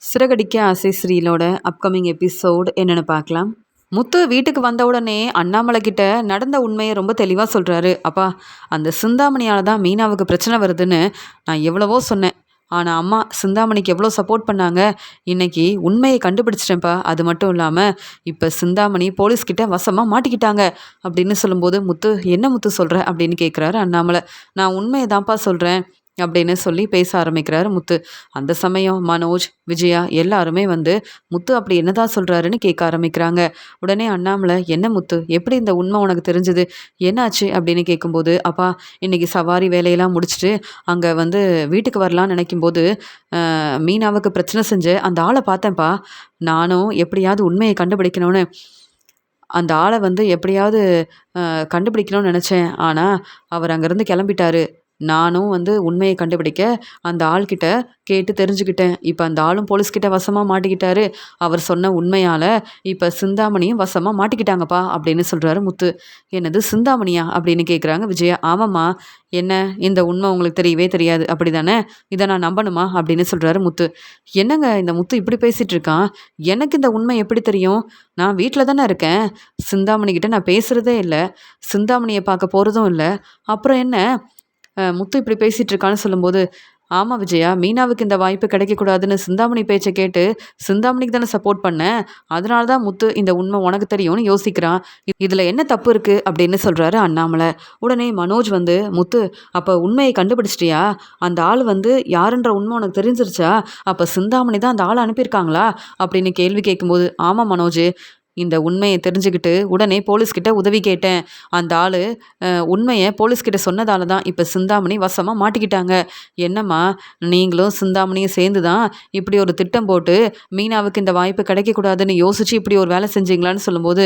சிறகடிக்க ஆசை ஸ்ரீலோட upcoming episode என்னன்னு பார்க்கலாம். முத்து வீட்டுக்கு வந்த உடனே அண்ணாமலை கிட்ட நடந்த உண்மையை ரொம்ப தெளிவாக சொல்கிறாரு. அப்பா, அந்த சிந்தாமணியால் தான் மீனாவுக்கு பிரச்சனை வருதுன்னு நான் எவ்வளவோ சொன்னேன். ஆனால் அம்மா சிந்தாமணிக்கு எவ்வளோ சப்போர்ட் பண்ணாங்க. இன்னைக்கு உண்மையை கண்டுபிடிச்சிட்டேன்ப்பா. அது மட்டும் இல்லாமல் இப்போ சிந்தாமணி போலீஸ்கிட்ட வசமாக மாட்டிக்கிட்டாங்க அப்படின்னு சொல்லும்போது, முத்து என்ன முத்து சொல்கிற அப்படின்னு கேட்குறாரு அண்ணாமலை. நான் உண்மையை தான்ப்பா சொல்கிறேன் அப்படின்னு சொல்லி பேச ஆரம்பிக்கிறாரு முத்து. அந்த சமயம் மனோஜ், விஜயா எல்லாருமே வந்து முத்து அப்படி என்னதான் சொல்றாருன்னு கேட்க ஆரம்பிக்கிறாங்க. உடனே அண்ணாமலை, என்ன முத்து, எப்படி இந்த உண்மை உனக்கு தெரிஞ்சது, என்னாச்சு அப்படின்னு கேட்கும்போது, அப்பா இன்னைக்கு சவாரி வேலையெல்லாம் முடிச்சுட்டு அங்கே வந்து வீட்டுக்கு வரலான்னு நினைக்கும்போது மீனாவுக்கு பிரச்சனை செஞ்ச அந்த ஆளை பார்த்தேன்ப்பா. நானும் எப்படியாவது உண்மையை கண்டுபிடிக்கணும்னு அந்த ஆளை வந்து எப்படியாவது கண்டுபிடிக்கணும்னு நினச்சேன். ஆனால் அவர் அங்கேருந்து கிளம்பிட்டாரு. நானும் வந்து உண்மையை கண்டுபிடிக்க அந்த ஆள்கிட்ட கேட்டு தெரிஞ்சுக்கிட்டேன். இப்போ அந்த ஆளும் போலீஸ்கிட்ட வசமாக மாட்டிக்கிட்டாரு. அவர் சொன்ன உண்மையால் இப்போ சிந்தாமணியும் வசமாக மாட்டிக்கிட்டாங்கப்பா அப்படின்னு சொல்கிறாரு முத்து. என்னது சிந்தாமணியா அப்படின்னு கேட்குறாங்க விஜயா. ஆமாம்மா, என்ன இந்த உண்மை உங்களுக்கு தெரியவே தெரியாது அப்படி தானே, இதை நான் நம்பணுமா அப்படின்னு சொல்கிறாரு முத்து. என்னங்க இந்த முத்து இப்படி பேசிகிட்டு இருக்கான், எனக்கு இந்த உண்மை எப்படி தெரியும், நான் வீட்டில் தானே இருக்கேன், சிந்தாமணிக்கிட்ட நான் பேசுகிறதே இல்லை, சிந்தாமணியை பார்க்க போகிறதும் இல்லை, அப்புறம் என்ன முத்து இப்படி பேசிகிட்டு இருக்கான்னு சொல்லும்போது, ஆமாம் விஜயா, மீனாவுக்கு இந்த வாய்ப்பு கிடைக்கக்கூடாதுன்னு சிந்தாமணி பேச்சை கேட்டு சிந்தாமணிக்கு தானே சப்போர்ட் பண்ணேன், அதனால தான் முத்து இந்த உண்மை உனக்கு தெரியும்னு யோசிக்கிறான், இதில் என்ன தப்பு இருக்குது அப்படின்னு சொல்கிறாரு அண்ணாமலை. உடனே மனோஜ் வந்து, முத்து அப்போ உண்மையை கண்டுபிடிச்சிட்டியா, அந்த ஆள் வந்து யாருன்ற உண்மை உனக்கு தெரிஞ்சிருச்சா, அப்போ சிந்தாமணி தான் அந்த ஆளை அனுப்பியிருக்காங்களா அப்படின்னு கேள்வி கேட்கும்போது, ஆமாம் மனோஜ், இந்த உண்மையை தெரிஞ்சுக்கிட்டு உடனே போலீஸ்கிட்ட உதவி கேட்டேன். அந்த ஆள் உண்மையை போலீஸ்கிட்ட சொன்னதால தான் இப்போ சிந்தாமணி வசமாக மாட்டிக்கிட்டாங்க. என்னம்மா, நீங்களும் சிந்தாமணியும் சேர்ந்து தான் இப்படி ஒரு திட்டம் போட்டு மீனாவுக்கு இந்த வாய்ப்பு கிடைக்கக்கூடாதுன்னு யோசிச்சு இப்படி ஒரு வேலை செஞ்சீங்களான்னு சொல்லும்போது,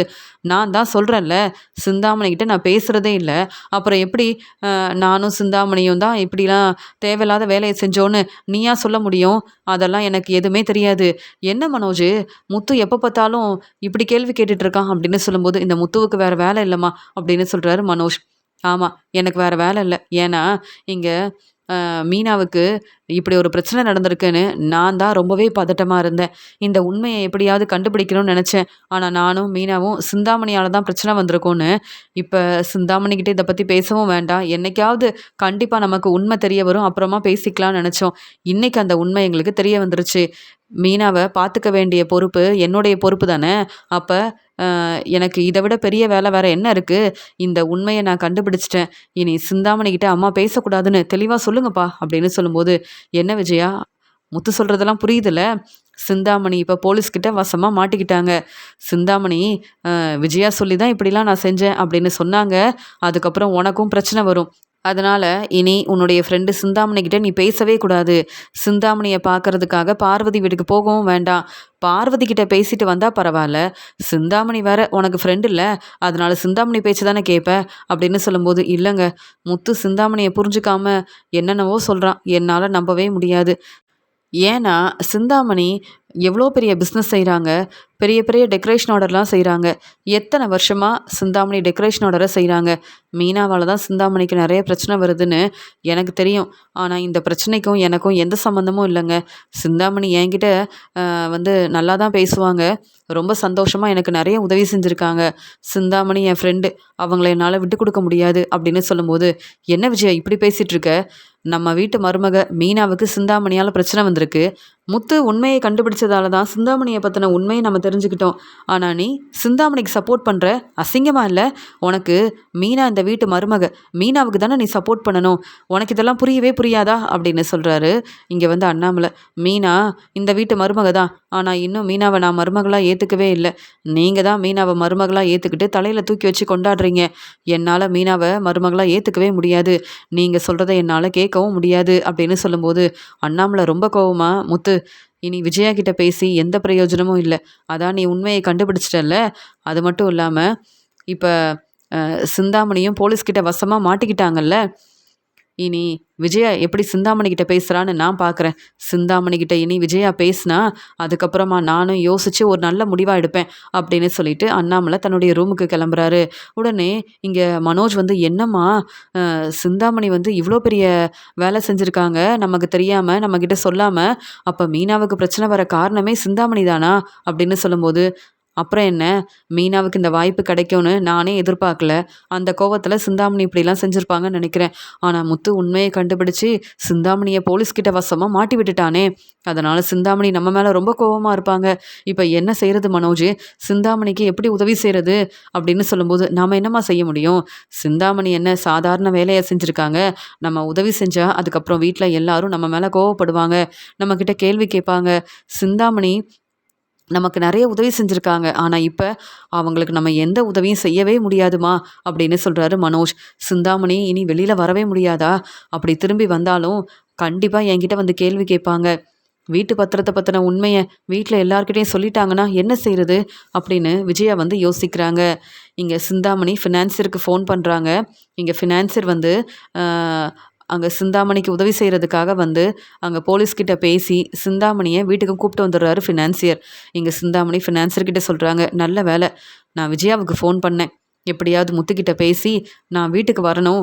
நான் தான் சொல்கிறேன்ல, சிந்தாமணிக்கிட்ட நான் பேசுகிறதே இல்லை, அப்புறம் எப்படி நானும் சிந்தாமணியும் தான் இப்படிலாம் தேவையில்லாத வேலையை செஞ்சோன்னு நீயா சொல்ல முடியும், அதெல்லாம் எனக்கு எதுவுமே தெரியாது. என்ன மனோஜ், முத்து எப்போ பார்த்தாலும் இப்படி கேள்வி கேட்டுட்டு இருக்கான் அப்படின்னு சொல்லும்போது, இந்த முத்துவுக்கு வேற வேலை இல்லைம்மா அப்படின்னு சொல்கிறாரு மனோஜ். ஆமாம், எனக்கு வேற வேலை இல்லை, ஏன்னா இங்கே மீனாவுக்கு இப்படி ஒரு பிரச்சனை நடந்திருக்குன்னு நான் தான் ரொம்பவே பதட்டமாக இருந்தேன். இந்த உண்மையை எப்படியாவது கண்டுபிடிக்கணும்னு நினச்சேன். ஆனால் நானும் மீனாவும் சிந்தாமணியால் தான் பிரச்சனை வந்திருக்கோன்னு இப்போ சிந்தாமணிக்கிட்ட இதை பற்றி பேசவும் வேண்டாம், என்னைக்காவது கண்டிப்பாக நமக்கு உண்மை தெரிய வரும், அப்புறமா பேசிக்கலாம்னு நினச்சோம். இன்றைக்கி அந்த உண்மை எங்களுக்கு தெரிய வந்துருச்சு. மீனாவை பார்த்துக்க வேண்டிய பொறுப்பு என்னுடைய பொறுப்பு தானே. அப்போ எனக்கு இதை விட பெரிய வேலை வேறு என்ன இருக்குது, இந்த உண்மையை நான் கண்டுபிடிச்சிட்டேன், இனி சிந்தாமணிக்கிட்ட அம்மா பேசக்கூடாதுன்னு தெளிவாக சொல்லுங்கப்பா அப்படின்னு சொல்லும்போது, என்ன விஜயா, முத்து சொல்கிறதெல்லாம் புரியுதுல்ல, சிந்தாமணி இப்போ போலீஸ்கிட்ட வசமாக மாட்டிக்கிட்டாங்க, சிந்தாமணி விஜயா சொல்லி தான் இப்படிலாம் நான் செஞ்சேன் அப்படின்னு சொன்னாங்க, அதுக்கப்புறம் உனக்கும் பிரச்சனை வரும், அதனால் இனி உன்னுடைய ஃப்ரெண்டு சிந்தாமணிக்கிட்ட நீ பேசவே கூடாது, சிந்தாமணியை பார்க்கறதுக்காக பார்வதி வீட்டுக்கு போகவும் வேண்டாம், பார்வதி கிட்ட பேசிட்டு வந்தால் பரவாயில்ல, சிந்தாமணி வேற உனக்கு ஃப்ரெண்டு இல்லை, அதனால சிந்தாமணி பேச்சு தானே கேட்ப அப்படின்னு சொல்லும்போது, இல்லைங்க, முத்து சிந்தாமணியை புரிஞ்சுக்காம என்னென்னவோ சொல்கிறான், என்னால் நம்பவே முடியாது. ஏன்னா சிந்தாமணி எவ்வளோ பெரிய பிஸ்னஸ் செய்கிறாங்க, பெரிய பெரிய டெக்கரேஷன் ஆர்டர்லாம் செய்கிறாங்க, எத்தனை வருஷமாக சிந்தாமணி டெக்கரேஷன் ஆர்டரை செய்கிறாங்க, மீனாவால் தான் சிந்தாமணிக்கு நிறைய பிரச்சனை வருதுன்னு எனக்கு தெரியும். ஆனால் இந்த பிரச்சனைக்கும் எனக்கும் எந்த சம்மந்தமும் இல்லைங்க, சிந்தாமணி என்கிட்ட வந்து நல்லா தான் பேசுவாங்க, ரொம்ப சந்தோஷமாக எனக்கு நிறைய உதவி செஞ்சுருக்காங்க, சிந்தாமணி என் ஃப்ரெண்டு, அவங்கள என்னால் விட்டு கொடுக்க முடியாது அப்படின்னு சொல்லும்போது, என்ன விஜயா இப்படி பேசிகிட்ருக்க, நம்ம வீட்டு மருமக மீனாவுக்கு சிந்தாமணியால் பிரச்சனை வந்திருக்கு, முத்து உண்மையை கண்டுபிடிச்சதால தான் சிந்தாமணியை பற்றின உண்மையை நம்ம தெரிஞ்சுக்கிட்டோம், ஆனால் நீ சிந்தாமணிக்கு சப்போர்ட் பண்ணுற, அசிங்கமாக இல்லை உனக்கு, மீனா இந்த வீட்டு மருமக, மீனாவுக்கு தானே நீ சப்போர்ட் பண்ணணும், உனக்கு இதெல்லாம் புரியவே புரியாதா அப்படின்னு சொல்கிறாரு இங்கே வந்து அண்ணாமலை. மீனா இந்த வீட்டு மருமக தான், ஆனால் இன்னும் மீனாவை நான் மருமகளாக ஏற்றுக்கவே இல்லை, நீங்கள் தான் மீனாவை மருமகளாக ஏற்றுக்கிட்டு தலையில் தூக்கி வச்சு கொண்டாடுறீங்க, என்னால் மீனாவை மருமகளாக ஏற்றுக்கவே முடியாது, நீங்கள் சொல்கிறத என்னால் கேட்கவும் முடியாது அப்படின்னு சொல்லும்போது, அண்ணாமலை ரொம்ப கோவமா, முத்து இனி விஜயா கிட்ட பேசி எந்த பிரயோஜனமும் இல்லை, அதான் நீ உண்மையை கண்டுபிடிச்சிட்டல்ல, அது மட்டும் இல்லாமல் இப்போ சிந்தாமணியும் போலீஸ்கிட்ட வசமாக மாட்டிக்கிட்டாங்கல்ல, இனி விஜயா எப்படி சிந்தாமணி கிட்ட பேசுகிறான்னு நான் பார்க்குறேன். சிந்தாமணி கிட்ட இனி விஜயா பேசினா அதுக்கப்புறமா நானும் யோசித்து ஒரு நல்ல முடிவாக எடுப்பேன் அப்படின்னு சொல்லிட்டு அண்ணாமலை தன்னுடைய ரூமுக்கு கிளம்புறாரு. உடனே இங்கே மனோஜ் வந்து என்னம்மா சிந்தாமணி வந்து இவ்வளோ பெரிய வேலை செஞ்சுருக்காங்க நமக்கு தெரியாமல் நம்மக்கிட்ட சொல்லாமல், அப்போ மீனாவுக்கு பிரச்சனை வர காரணமே சிந்தாமணி தானா அப்படின்னு சொல்லும்போது, அப்புறம் என்ன, மீனாவுக்கு இந்த வாய்ப்பு கிடைக்கும்னு நானே எதிர்பார்க்கல. அந்த கோவத்தில் சிந்தாமணி இப்படிலாம் செஞ்சுருப்பாங்கன்னு நினைக்கிறேன். ஆனால் முத்து உண்மையை கண்டுபிடிச்சி சிந்தாமணியை போலீஸ்கிட்ட வசமாக மாட்டி விட்டுட்டானே, அதனால் சிந்தாமணி நம்ம மேலே ரொம்ப கோவமாக இருப்பாங்க. இப்போ என்ன செய்கிறது மனோஜ், சிந்தாமணிக்கு எப்படி உதவி செய்கிறது அப்படின்னு சொல்லும்போது, நாம் என்னம்மா செய்ய முடியும், சிந்தாமணி என்ன சாதாரண வேலையை செஞ்சுருக்காங்க, நம்ம உதவி செஞ்சால் அதுக்கப்புறம் வீட்டில் எல்லாரும் நம்ம மேலே கோவப்படுவாங்க, நம்மக்கிட்ட கேள்வி கேட்பாங்க. சிந்தாமணி நமக்கு நிறைய உதவி செஞ்சுருக்காங்க. ஆனால் இப்போ அவங்களுக்கு நம்ம எந்த உதவியும் செய்யவே முடியாதுமா அப்படின்னு சொல்கிறாரு மனோஜ். சிந்தாமணி இனி வெளியில் வரவே முடியாதா, அப்படி திரும்பி வந்தாலும் கண்டிப்பாக என்கிட்ட வந்து கேள்வி கேட்பாங்க. வீட்டு பத்திரத்தை பற்றின உண்மையை வீட்டில் எல்லார்கிட்டையும் சொல்லிட்டாங்கன்னா என்ன செய்கிறது அப்படின்னு விஜயா வந்து யோசிக்கிறாங்க. இங்கே சிந்தாமணி ஃபினான்சியருக்கு ஃபோன் பண்ணுறாங்க. இங்கே ஃபினான்சியர் வந்து அங்கே சிந்தாமணிக்கு உதவி செய்கிறதுக்காக வந்து அங்கே போலீஸ்கிட்ட பேசி சிந்தாமணியை வீட்டுக்கு கூப்பிட்டு வந்துடுறாரு ஃபினான்சியர். இங்கே சிந்தாமணி ஃபினான்சியர்கிட்ட சொல்கிறாங்க, நல்ல வேலை நான் விஜயாவுக்கு ஃபோன் பண்ணேன், எப்படியாவது முத்துக்கிட்ட பேசி நான் வீட்டுக்கு வரணும்,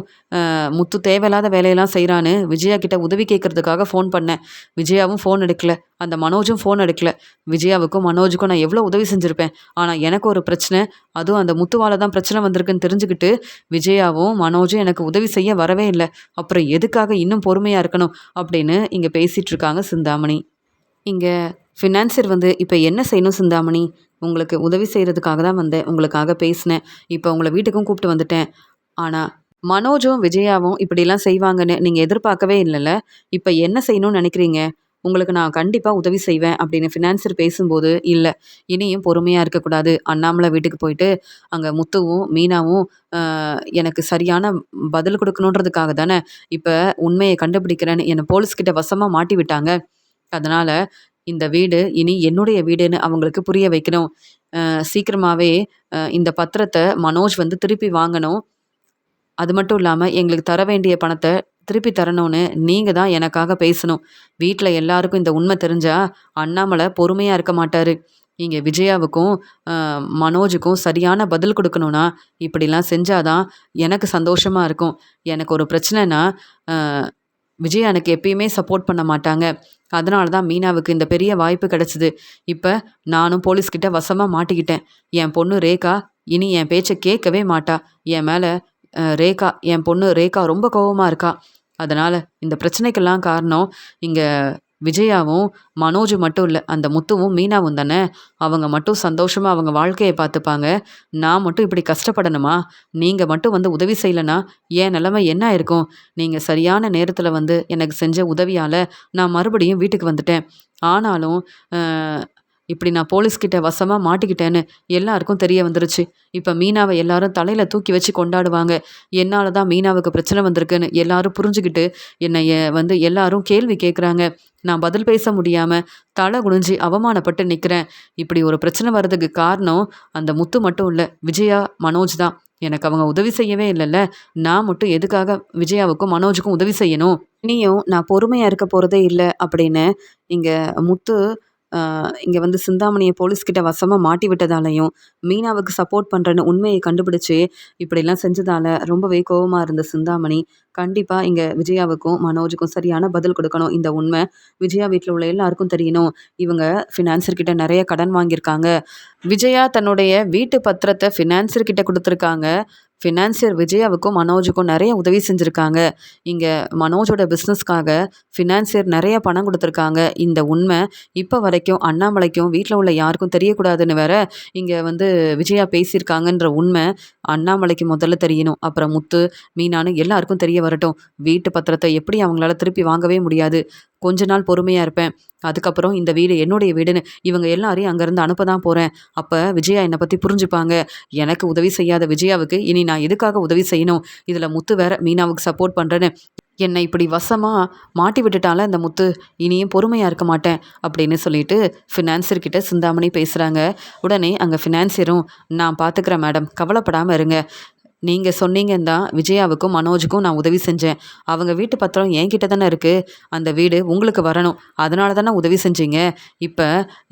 முத்து தேவையில்லாத வேலையெல்லாம் செய்கிறான்னு விஜயா கிட்ட உதவி கேட்குறதுக்காக ஃபோன் பண்ணேன். விஜயாவும் ஃபோன் எடுக்கல, அந்த மனோஜும் ஃபோன் எடுக்கல. விஜயாவுக்கும் மனோஜுக்கும் நான் எவ்வளோ உதவி செஞ்சுருப்பேன். ஆனால் எனக்கு ஒரு பிரச்சனை, அதுவும் அந்த முத்துவால் தான் பிரச்சனை வந்திருக்குன்னு தெரிஞ்சுக்கிட்டு விஜயாவும் மனோஜும் எனக்கு உதவி செய்ய வரவே இல்லை. அப்புறம் எதுக்காக இன்னும் பொறுமையாக இருக்கணும் அப்படின்னு இங்கே பேசிகிட்டு இருக்காங்க சிந்தாமணி. இங்கே ஃபினான்சியர் வந்து இப்போ என்ன செய்யணும் சிந்தாமணி, உங்களுக்கு உதவி செய்கிறதுக்காக தான் வந்தேன், உங்களுக்காக பேசினேன், இப்போ உங்களை வீட்டுக்கும் கூப்பிட்டு வந்துட்டேன். ஆனால் மனோஜும் விஜயாவும் இப்படிலாம் செய்வாங்கன்னு நீங்கள் எதிர்பார்க்கவே இல்லைல்ல, இப்போ என்ன செய்யணும்னு நினைக்கிறீங்க, உங்களுக்கு நான் கண்டிப்பாக உதவி செய்வேன் அப்படின்னு ஃபினான்சியர் பேசும்போது, இல்லை இனியும் பொறுமையாக இருக்கக்கூடாது, அண்ணாமலை வீட்டுக்கு போயிட்டு அங்கே முத்துவும் மீனாவும் எனக்கு சரியான பதில் கொடுக்கணுன்றதுக்காக தானே இப்போ உண்மையை கண்டுபிடிக்கிறேன்னு என்னை போலீஸ்கிட்ட வசமாக மாட்டி விட்டாங்க. அதனால் இந்த வீடு இனி என்னுடைய வீடுன்னு அவங்களுக்கு புரிய வைக்கணும். சீக்கிரமாகவே இந்த பத்திரத்தை மனோஜ் வந்து திருப்பி வாங்கணும். அது மட்டும் இல்லாமல் எங்களுக்கு தர வேண்டிய பணத்தை திருப்பி தரணும்னு நீங்கள் தான் எனக்காக பேசணும். வீட்டில் எல்லாருக்கும் இந்த உண்மை தெரிஞ்சால் அண்ணாமலை பொறுமையாக இருக்க மாட்டார். இங்கே விஜயாவுக்கும் மனோஜுக்கும் சரியான பதில் கொடுக்கணும்னா இப்படிலாம் செஞ்சாதான் எனக்கு சந்தோஷமாக இருக்கும். எனக்கு ஒரு பிரச்சனைனா விஜயா எனக்கு எப்பயுமே சப்போர்ட் பண்ண மாட்டாங்க. அதனால தான் மீனாவுக்கு இந்த பெரிய வாய்ப்பு கிடச்சிது. இப்போ நானும் போலீஸ்கிட்ட வசமாக மாட்டிக்கிட்டேன். என் பொண்ணு ரேகா இனி என் பேச்சை கேட்கவே மாட்டா. என் மேலே என் பொண்ணு ரேகா ரொம்ப கோவமாக இருக்கா. அதனால் இந்த பிரச்சனைக்கெல்லாம் காரணம் இங்கே விஜயாவும் மனோஜும் மட்டும் இல்லை, அந்த முத்துவும் மீனாவும் தானே. அவங்க மட்டும் சந்தோஷமாக அவங்க வாழ்க்கையை பார்த்துப்பாங்க. நான் மட்டும் இப்படி கஷ்டப்படணுமா? நீங்கள் மட்டும் வந்து உதவி செய்யலைன்னா என் நிலைமை என்ன இருக்கும்? நீங்கள் சரியான நேரத்தில் வந்து எனக்கு செஞ்ச உதவியால் நான் மறுபடியும் வீட்டுக்கு வந்துட்டேன். ஆனாலும் இப்படி நான் போலீஸ்கிட்ட வசமாக மாட்டிக்கிட்டேன்னு எல்லாருக்கும் தெரிய வந்துருச்சு. இப்போ மீனாவை எல்லாரும் தலையில் தூக்கி வச்சு கொண்டாடுவாங்க. என்னால் தான் மீனாவுக்கு பிரச்சனை வந்திருக்குன்னு எல்லாரும் புரிஞ்சுக்கிட்டு என்னைய வந்து எல்லாரும் கேள்வி கேட்குறாங்க. நான் பதில் பேச முடியாமல் தலை குனிஞ்சு அவமானப்பட்டு நிற்கிறேன். இப்படி ஒரு பிரச்சனை வர்றதுக்கு காரணம் அந்த முத்து மட்டும் இல்லை, விஜயா மனோஜ் தான். எனக்கு அவங்க உதவி செய்யவே இல்லைல்ல, நான் மட்டும் எதுக்காக விஜயாவுக்கும் மனோஜுக்கும் உதவி செய்யணும்? இனியும் நான் பொறுமையாக இருக்க போகிறதே இல்லை அப்படின்னு இங்கே முத்து இங்கே வந்து சிந்தாமணியை போலீஸ்கிட்ட வசமாக மாட்டி விட்டதாலையும் மீனாவுக்கு சப்போர்ட் பண்ணுறேன்னு உண்மையை கண்டுபிடிச்சி இப்படிலாம் செஞ்சதால் ரொம்பவே கோவமாக இருந்த சிந்தாமணி கண்டிப்பாக இங்கே விஜயாவுக்கும் மனோஜுக்கும் சரியான பதில் கொடுக்கணும். இந்த உண்மை விஜயா வீட்டில் உள்ள எல்லாருக்கும் தெரியணும். இவங்க ஃபினான்சர்கிட்ட நிறைய கடன் வாங்கியிருக்காங்க. விஜயா தன்னுடைய வீட்டு பத்திரத்தை ஃபினான்சர்கிட்ட கொடுத்துருக்காங்க. ஃபினான்சியர் விஜயாவுக்கும் மனோஜுக்கும் நிறைய உதவி செஞ்சுருக்காங்க. இங்கே மனோஜோட பிஸ்னஸ்க்காக ஃபினான்சியர் நிறைய பணம் கொடுத்துருக்காங்க. இந்த உண்மை இப்போ வரைக்கும் அண்ணாமலைக்கும் வீட்டில் உள்ள யாருக்கும் தெரியக்கூடாதுன்னு வேற இங்கே வந்து விஜயா பேசியிருக்காங்கன்ற உண்மை அண்ணாமலைக்கு முதல்ல தெரியணும். அப்புறம் முத்து மீனானு எல்லாருக்கும் தெரிய வரட்டும். வீட்டு பத்திரத்தை எப்படி அவங்களால திருப்பி வாங்கவே முடியாது. கொஞ்ச நாள் பொறுமையாக இருப்பேன். அதுக்கப்புறம் இந்த வீடு என்னுடைய வீடுன்னு இவங்க எல்லாரையும் அங்கேருந்து அனுப்ப தான் போகிறேன். அப்போ விஜயா என்னை பற்றி புரிஞ்சுப்பாங்க. எனக்கு உதவி செய்யாத விஜயாவுக்கு இனி நான் எதுக்காக உதவி செய்யணும்? இதில் முத்து வேற மீனாவுக்கு சப்போர்ட் பண்ணுறேன்னு என்னை இப்படி வசமாக மாட்டி விட்டுட்டால இந்த முத்து, இனியும் பொறுமையாக இருக்க மாட்டேன் அப்படின்னு சொல்லிட்டு ஃபினான்சியர்கிட்ட சிந்தாமணி பேசுகிறாங்க. உடனே அங்கே ஃபினான்சியரும், நான் பார்த்துக்கிறேன் மேடம், கவலைப்படாமல் இருங்க, நீங்கள் சொன்னீங்கன்னு தான் விஜயாவுக்கும் மனோஜுக்கும் நான் உதவி செஞ்சேன். அவங்க வீட்டு பத்திரம் என்கிட்ட தானே இருக்குது. அந்த வீடு உங்களுக்கு வரணும். அதனால தானே உதவி செஞ்சீங்க. இப்போ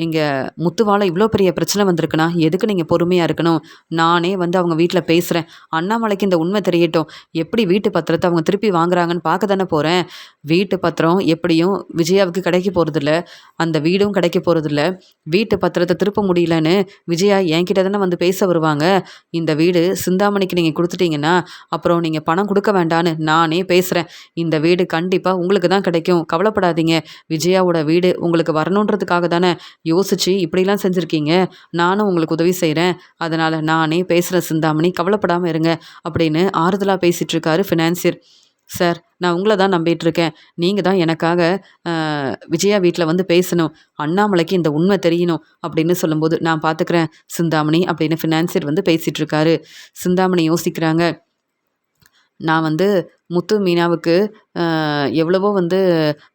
இங்கே முத்துவால் இவ்வளோ பெரிய பிரச்சனை வந்திருக்குன்னா எதுக்கு நீங்கள் பொறுமையாக இருக்கணும்? நானே வந்து அவங்க வீட்டில் பேசுகிறேன். அண்ணாமலைக்கு இந்த உண்மை தெரியட்டும். எப்படி வீட்டு பத்திரத்தை அவங்க திருப்பி வாங்குறாங்கன்னு பார்க்க தானே போகிறேன். வீட்டு பத்திரம் எப்படியும் விஜயாவுக்கு கிடைக்க போகிறதில்ல. அந்த வீடும் கிடைக்க போகிறதில்ல. வீட்டு பத்திரத்தை திருப்ப முடியலன்னு விஜயா என்கிட்ட தானே வந்து பேச வருவாங்க. இந்த வீடு சிந்தாமணிக்கு நீங்கள் கொடுத்துட்டீங்கன்னா அப்புறம் நீங்கள் பணம் கொடுக்க வேண்டான்னு நானே பேசுகிறேன். இந்த வீடு கண்டிப்பாக உங்களுக்கு தான் கிடைக்கும். கவலைப்படாதீங்க. விஜயாவோட வீடு உங்களுக்கு வரணுன்றதுக்காக தானே யோசிச்சு இப்படிலாம் செஞ்சுருக்கீங்க. நானும் உங்களுக்கு உதவி செய்கிறேன். அதனால் நானே பேசுகிறேன் சிந்தாமணி, கவலைப்படாமல் இருங்க அப்படின்னு ஆறுதலாக பேசிகிட்டு இருக்காரு ஃபினான்சியர். சார், நான் உங்களை தான் நம்பிட்டு இருக்கேன். நீங்கள் தான் எனக்காக விஜயா வீட்டில் வந்து பேசணும். அண்ணாமலைக்கு இந்த உண்மை தெரியணும் அப்படின்னு சொல்லும்போது, நான் பார்த்துக்கிறேன் சிந்தாமணி அப்படின்னு ஃபினான்சியர் வந்து பேசிகிட்டு இருக்காரு. சிந்தாமணி யோசிக்கிறாங்க. நான் வந்து முத்து மீனாவுக்கு எவ்வளவோ வந்து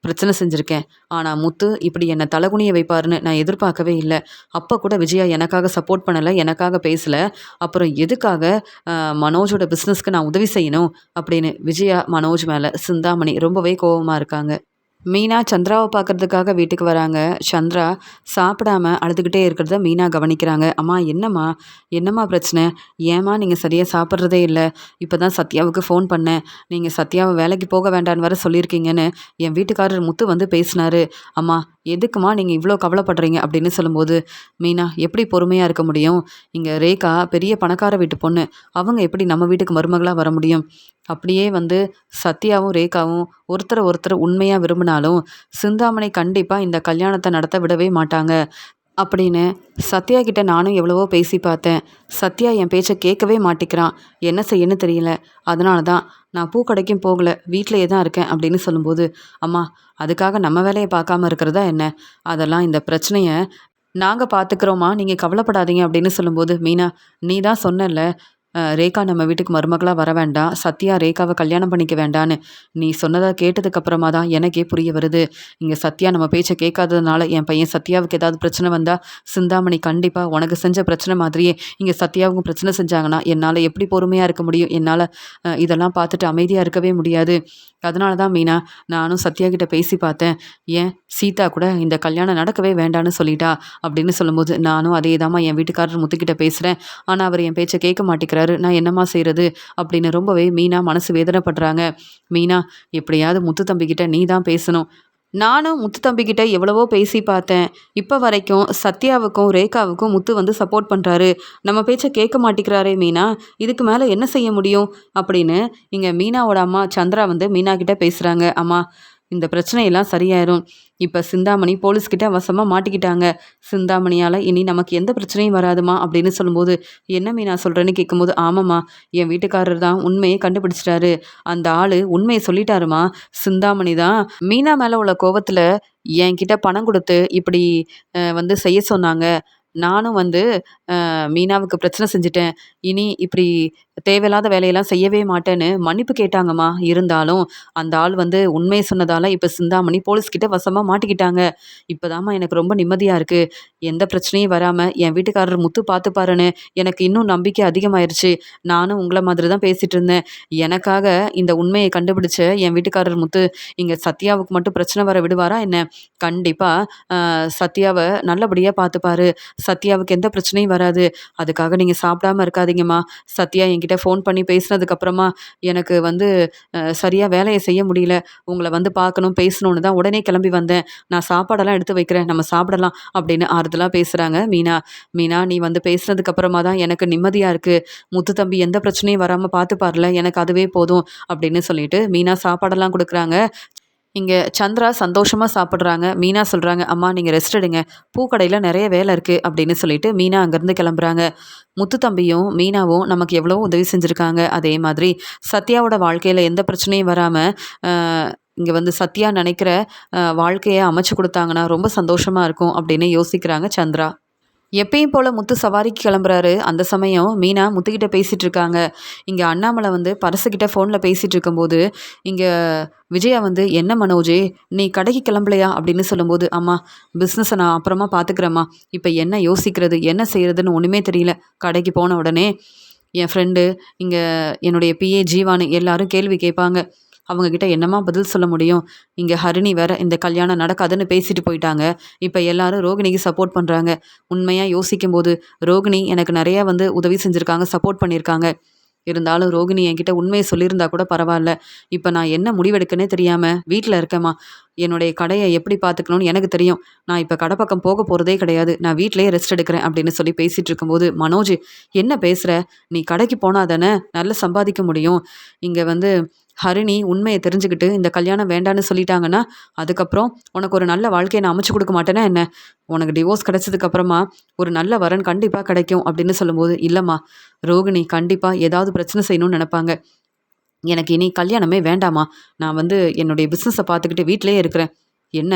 பிரச்சனை செஞ்சுருக்கேன். ஆனால் முத்து இப்படி என்னை தலகுனிய வைப்பாருன்னு நான் எதிர்பார்க்கவே இல்லை. அப்போ கூட விஜயா எனக்காக சப்போர்ட் பண்ணலை, எனக்காக பேசலை. அப்புறம் எதுக்காக மனோஜோட பிஸ்னஸ்க்கு நான் உதவி செய்யணும் அப்படின்னு விஜயா மனோஜ் மேலே சிந்தாமணி ரொம்பவே கோபமாக இருக்காங்க. மீனா சந்திராவை பார்க்கறதுக்காக வீட்டுக்கு வராங்க. சந்திரா சாப்பிடாம அழுதுகிட்டே இருக்கிறத மீனா கவனிக்கிறாங்க. அம்மா என்னம்மா, என்னம்மா பிரச்சனை? ஏம்மா நீங்கள் சரியாக சாப்பிட்றதே இல்லை? இப்போ தான் சத்யாவுக்கு ஃபோன் பண்ணேன். நீங்கள் சத்யாவை வேலைக்கு போக வேண்டான்னு வர சொல்லியிருக்கீங்கன்னு என் வீட்டுக்காரர் முத்து வந்து பேசினாரு. அம்மா எதுக்குமா நீங்கள் இவ்வளோ கவலைப்படுறீங்க அப்படின்னு சொல்லும்போது, மீனா எப்படி பொறுமையாக இருக்க முடியும்? இங்கே ரேகா பெரிய பணக்கார வீட்டு பொண்ணு. அவங்க எப்படி நம்ம வீட்டுக்கு மருமகளாக வர முடியும்? அப்படியே வந்து சத்யாவும் ரேகாவும் ஒருத்தரை ஒருத்தர் உண்மையாக விரும்பினாலும் சிந்தாமணி கண்டிப்பாக இந்த கல்யாணத்தை நடத்த விடவே மாட்டாங்க அப்படின்னு சத்யா கிட்ட நானும் எவ்வளவோ பேசி பார்த்தேன். சத்யா என் பேச்சை கேட்கவே மாட்டேங்கிறான். என்ன செய்யன்னு தெரியல. அதனால தான் நான் பூக்கடைக்கும் போகலை, வீட்டிலையே தான் இருக்கேன் அப்படின்னு சொல்லும்போது, அம்மா அதுக்காக நம்ம வேலையை பார்க்காம இருக்கிறதா என்ன? அதெல்லாம் இந்த பிரச்சனையை நாங்கள் பார்த்துக்கிறோமா, நீங்கள் கவலைப்படாதீங்க அப்படின்னு சொல்லும்போது, மீனா நீ தான் சொன்னல ரேகா நம்ம வீட்டுக்கு மருமகளாக வர வேண்டாம், சத்யா ரேகாவை கல்யாணம் பண்ணிக்க வேண்டான்னு. நீ சொன்னதை கேட்டதுக்கு அப்புறமா தான் எனக்கே புரிய வருது. இங்கே சத்யா நம்ம பேச்சை கேட்காததுனால என் பையன் சத்யாவுக்கு ஏதாவது பிரச்சனை வந்தால் சிந்தாமணி கண்டிப்பாக உனக்கு செஞ்ச பிரச்சனை மாதிரியே இங்கே சத்யாவுக்கும் பிரச்சனை செஞ்சாங்கன்னா என்னால் எப்படி பொறுமையாக இருக்க முடியும்? என்னால் இதெல்லாம் பார்த்துட்டு அமைதியாக இருக்கவே முடியாது. அதனால தான் மீனா நானும் சத்யா கிட்ட பேசி பார்த்தேன். ஏன் சீதா கூட இந்த கல்யாணம் நடக்கவே வேண்டான்னு சொல்லிட்டா அப்படின்னு சொல்லும்போது, நானும் அதே தாம்மா என் வீட்டுக்காரர் முத்துக்கிட்ட பேசுகிறேன். ஆனால் அவர் என் பேச்சை கேட்க மாட்டேங்கிறாரு. நான் என்னம்மா செய்கிறது அப்படின்னு ரொம்பவே மீனா மனசு வேதனைப்படுறாங்க. மீனா எப்படியாவது முத்து தம்பிக்கிட்ட நீ தான் பேசணும். நானும் முத்து தம்பிக்கிட்ட எவ்வளவோ பேசி பார்த்தேன். இப்போ வரைக்கும் சத்யாவுக்கும் ரேகாவுக்கும் முத்து வந்து சப்போர்ட் பண்ணுறாரு. நம்ம பேச்சை கேட்க மாட்டேங்கிறாரே மீனா, இதுக்கு மேலே என்ன செய்ய முடியும் அப்படின்னு இங்கே மீனாவோட அம்மா சந்திரா வந்து மீனா கிட்ட பேசுகிறாங்க. அம்மா இந்த பிரச்சனையெல்லாம் சரியாயிரும். இப்போ சிந்தாமணி போலீஸ்கிட்ட வசமாக மாட்டிக்கிட்டாங்க. சிந்தாமணியால் இனி நமக்கு எந்த பிரச்சனையும் வராதுமா அப்படின்னு சொல்லும்போது, என்ன மீனா சொல்கிறேன்னு கேட்கும்போது, ஆமாம்மா என் வீட்டுக்காரர் தான் உண்மையை கண்டுபிடிச்சிட்டாரு. அந்த ஆள் உண்மையை சொல்லிட்டாருமா. சிந்தாமணி தான் மீனா மேலே உள்ள கோவத்தில் என்கிட்ட பணம் கொடுத்து இப்படி வந்து செய்ய சொன்னாங்க. நானும் வந்து மீனாவுக்கு பிரச்சனை செஞ்சுட்டேன். இனி இப்படி தேவையில்லாத வேலையெல்லாம் செய்யவே மாட்டேன்னு மன்னிப்பு கேட்டாங்கம்மா. இருந்தாலும் அந்த ஆள் வந்து உண்மையை சொன்னதால் இப்போ சிந்தாமணி போலீஸ்கிட்ட வசமாக மாட்டிக்கிட்டாங்க. இப்போதாம்மா எனக்கு ரொம்ப நிம்மதியாக இருக்குது. எந்த பிரச்சனையும் வராமல் என் வீட்டுக்காரர் முத்து பார்த்துப்பாருன்னு எனக்கு இன்னும் நம்பிக்கை அதிகமாயிருச்சு. நானும் உங்களை மாதிரி தான் பேசிகிட்டு இருந்தேன். எனக்காக இந்த உண்மையை கண்டுபிடிச்ச என் வீட்டுக்காரர் முத்து இங்கே சத்யாவுக்கு மட்டும் பிரச்சனை வர விடுவாரா என்ன? கண்டிப்பாக சத்யாவை நல்லபடியாக பார்த்துப்பாரு. சத்யாவுக்கு எந்த பிரச்சனையும் வராது. அதுக்காக நீங்கள் சாப்பிடாம இருக்காதீங்கம்மா. சத்யா என்கிட்ட ஃபோன் பண்ணி பேசினதுக்கப்புறமா எனக்கு வந்து சரியாக வேலையை செய்ய முடியல. உங்களை வந்து பார்க்கணும் பேசணுன்னு தான் உடனே கிளம்பி வந்தேன். நான் சாப்பாடெல்லாம் எடுத்து வைக்கிறேன், நம்ம சாப்பிடலாம் அப்படின்னு ஆறுதலாக பேசுகிறாங்க மீனா. மீனா நீ வந்து பேசுனதுக்கப்புறமா தான் எனக்கு நிம்மதியாக இருக்குது. முத்து தம்பி எந்த பிரச்சனையும் வராமல் பார்த்துப்பார்ல, எனக்கு அதுவே போதும் அப்படின்னு சொல்லிட்டு மீனா சாப்பாடெல்லாம் கொடுக்குறாங்க. இங்கே சந்திரா சந்தோஷமாக சாப்பிட்றாங்க. மீனா சொல்கிறாங்க, அம்மா நீங்கள் ரெஸ்ட் எடுங்க, பூக்கடையில் நிறைய வேலை இருக்குது அப்படின்னு சொல்லிட்டு மீனா அங்கேருந்து கிளம்புறாங்க. முத்து தம்பியும் மீனாவும் நமக்கு எவ்வளோ உதவி செஞ்சுருக்காங்க. அதே மாதிரி சத்யாவோட வாழ்க்கையில் எந்த பிரச்சனையும் வராமல் இங்கே வந்து சத்யா நினைக்கிற வாழ்க்கையை அமைச்சு கொடுத்தாங்கன்னா ரொம்ப சந்தோஷமாக இருக்கும் அப்படின்னு யோசிக்கிறாங்க சந்திரா. எப்பயும் போல் முத்து சவாரிக்கு கிளம்புறாரு. அந்த சமயம் மீனா முத்துக்கிட்ட பேசிகிட்டு இருக்காங்க. இங்கே அண்ணாமலை வந்து பரசுக்கிட்ட ஃபோனில் பேசிகிட்டு இருக்கும்போது இங்கே விஜயா வந்து, என்ன மனோஜே நீ கடைக்கு கிளம்பலையா அப்படின்னு சொல்லும்போது, அம்மா பிஸ்னஸை நான் அப்புறமா பார்த்துக்கிறேம்மா, இப்போ என்ன யோசிக்கிறது என்ன செய்கிறதுன்னு ஒன்றுமே தெரியல. கடைக்கு போன உடனே என் ஃப்ரெண்டு, இங்கே என்னுடைய பிஏ ஜீவானு எல்லாரும் கேள்வி கேட்பாங்க. அவங்க கிட்ட என்னம்மா பதில் சொல்ல முடியும்? இங்கே ஹரிணி வேற இந்த கல்யாணம் நடக்காதுன்னு பேசிட்டு போயிட்டாங்க. இப்போ எல்லாரும் ரோகிணிக்கு சப்போர்ட் பண்ணுறாங்க. உண்மையாக யோசிக்கும்போது ரோகிணி எனக்கு நிறையா வந்து உதவி செஞ்சுருக்காங்க, சப்போர்ட் பண்ணியிருக்காங்க. இருந்தாலும் ரோகிணி என்கிட்ட உண்மையை சொல்லியிருந்தா கூட பரவாயில்ல. இப்போ நான் என்ன முடிவெடுக்கனே தெரியாமல் வீட்டில் இருக்கேம்மா. என்னுடைய கடையை எப்படி பார்த்துக்கணும்னு எனக்கு தெரியும். நான் இப்போ கடை பக்கம் போக போகிறதே கிடையாது. நான் வீட்டிலேயே ரெஸ்ட் எடுக்கிறேன் அப்படின்னு சொல்லி பேசிகிட்டு இருக்கும்போது, மனோஜ், என்ன பேசுகிற? நீ கடைக்கு போனால் தானே நல்லா சம்பாதிக்க முடியும். இங்கே வந்து ஹரிணி உண்மையை தெரிஞ்சுக்கிட்டு இந்த கல்யாணம் வேண்டான்னு சொல்லிட்டாங்கன்னா, அதுக்கப்புறம் உனக்கு ஒரு நல்ல வாழ்க்கையை நான் அமைச்சு கொடுக்க மாட்டேன்னா என்ன? உனக்கு டிவோர்ஸ் கிடைச்சதுக்கப்புறமா ஒரு நல்ல வரன் கண்டிப்பாக கிடைக்கும் அப்படின்னு சொல்லும்போது, இல்லைம்மா, ரோகிணி கண்டிப்பாக ஏதாவது பிரச்சனை செய்யணும்னு நினைப்பாங்க. எனக்கு இனி கல்யாணமே வேண்டாம்மா. நான் வந்து என்னுடைய பிஸ்னஸை பார்த்துக்கிட்டு வீட்டிலேயே இருக்கிறேன். என்ன,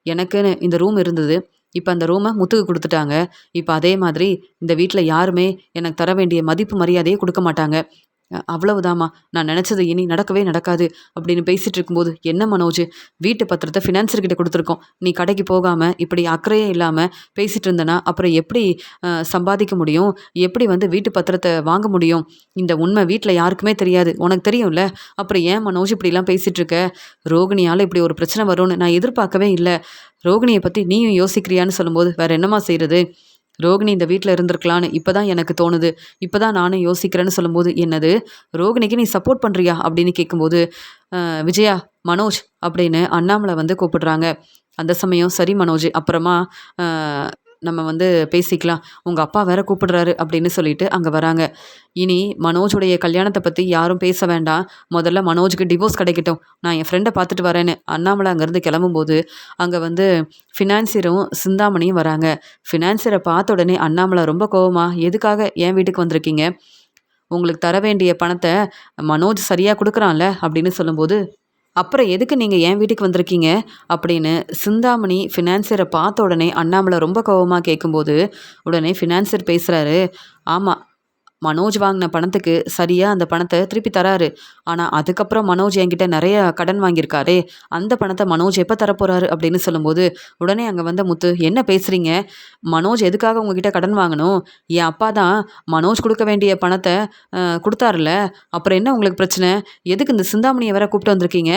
எனக்குன்னு இந்த ரூம் இருந்தது. இப்போ அந்த ரூமை முத்துக்கு கொடுத்துட்டாங்க. இப்போ அதே மாதிரி இந்த வீட்டில் யாருமே எனக்கு தர வேண்டிய மதிப்பு மரியாதையே கொடுக்க மாட்டாங்க. அவ்வளவுதாம்மா. நான் நினச்சது இனி நடக்கவே நடக்காது அப்படின்னு பேசிகிட்டு இருக்கும்போது, என்ன மனோஜ், வீட்டு பத்திரத்தை ஃபினான்சர்கிட்ட கொடுத்துருக்கோம். நீ கடைக்கு போகாமல் இப்படி அக்கறையே இல்லாமல் பேசிகிட்டு இருந்தனா அப்புறம் எப்படி சம்பாதிக்க முடியும்? எப்படி வந்து வீட்டு பத்திரத்தை வாங்க முடியும்? இந்த உண்மை வீட்டில் யாருக்குமே தெரியாது. உனக்கு தெரியும்ல. அப்புறம் ஏன் மனோஜ் இப்படிலாம் பேசிகிட்டு இருக்க? ரோகிணியால் இப்படி ஒரு பிரச்சனை வரும்னு நான் எதிர்பார்க்கவே இல்லை. ரோகிணியை பற்றி நீயும் யோசிக்கிறியான்னு சொல்லும்போது, வேற என்னம்மா செய்கிறது? ரோகிணி இந்த வீட்டில் இருந்திருக்கலான்னு இப்போ தான் எனக்கு தோணுது. இப்போ தான் நானும் யோசிக்கிறேன்னு சொல்லும்போது, என்னது, ரோகிணிக்கு நீ சப்போர்ட் பண்ணுறியா அப்படின்னு கேட்கும்போது, விஜயா, மனோஜ் அப்படின்னு அண்ணாமலை வந்து கூப்பிடுறாங்க. அந்த சமயம், சரி மனோஜ், அப்புறமா நம்ம வந்து பேசிக்கலாம், உங்கள் அப்பா வேற கூப்பிடுறாரு அப்படின்னு சொல்லிட்டு அங்கே வராங்க. இனி மனோஜுடைய கல்யாணத்தை பற்றி யாரும் பேச வேண்டாம். முதல்ல மனோஜுக்கு டிவோர்ஸ் கிடைக்கட்டும். நான் என் ஃப்ரெண்டை பார்த்துட்டு வரேன்னு அண்ணாமலை அங்கேருந்து கிளம்பும்போது, அங்கே வந்து ஃபினான்சியரும் சிந்தாமணியும் வராங்க. ஃபினான்சியரை பார்த்த உடனே அண்ணாமலை ரொம்ப கோவமா, எதுக்காக என் வீட்டுக்கு வந்திருக்கீங்க? உங்களுக்கு தர வேண்டிய பணத்தை மனோஜ் சரியாக கொடுக்குறான்ல அப்படின்னு சொல்லும்போது, அப்புறம் எதுக்கு நீங்கள் என் வீட்டுக்கு வந்திருக்கீங்க அப்படின்னு சிந்தாமணி ஃபினான்சியரை பார்த்த உடனே அண்ணாமலை ரொம்ப கோவமாக கேட்கும்போது, உடனே ஃபினான்சியர் பேசுகிறாரு, ஆமாம், மனோஜ் வாங்கின பணத்துக்கு சரியாக அந்த பணத்தை திருப்பி தராரு. ஆனால் அதுக்கப்புறம் மனோஜ் என்கிட்ட நிறைய கடன் வாங்கியிருக்காரே, அந்த பணத்தை மனோஜ் எப்போ தரப்போகிறாரு அப்படின்னு சொல்லும்போது, உடனே அங்கே வந்த முத்து, என்ன பேசுகிறீங்க? மனோஜ் எதுக்காக உங்ககிட்ட கடன் வாங்கணும்? என் அப்பா தான் மனோஜ் கொடுக்க வேண்டிய பணத்தை கொடுத்தாருல, அப்புறம் என்ன உங்களுக்கு பிரச்சனை? எதுக்கு இந்த சிந்தாமணியை வேற கூப்பிட்டு வந்திருக்கீங்க?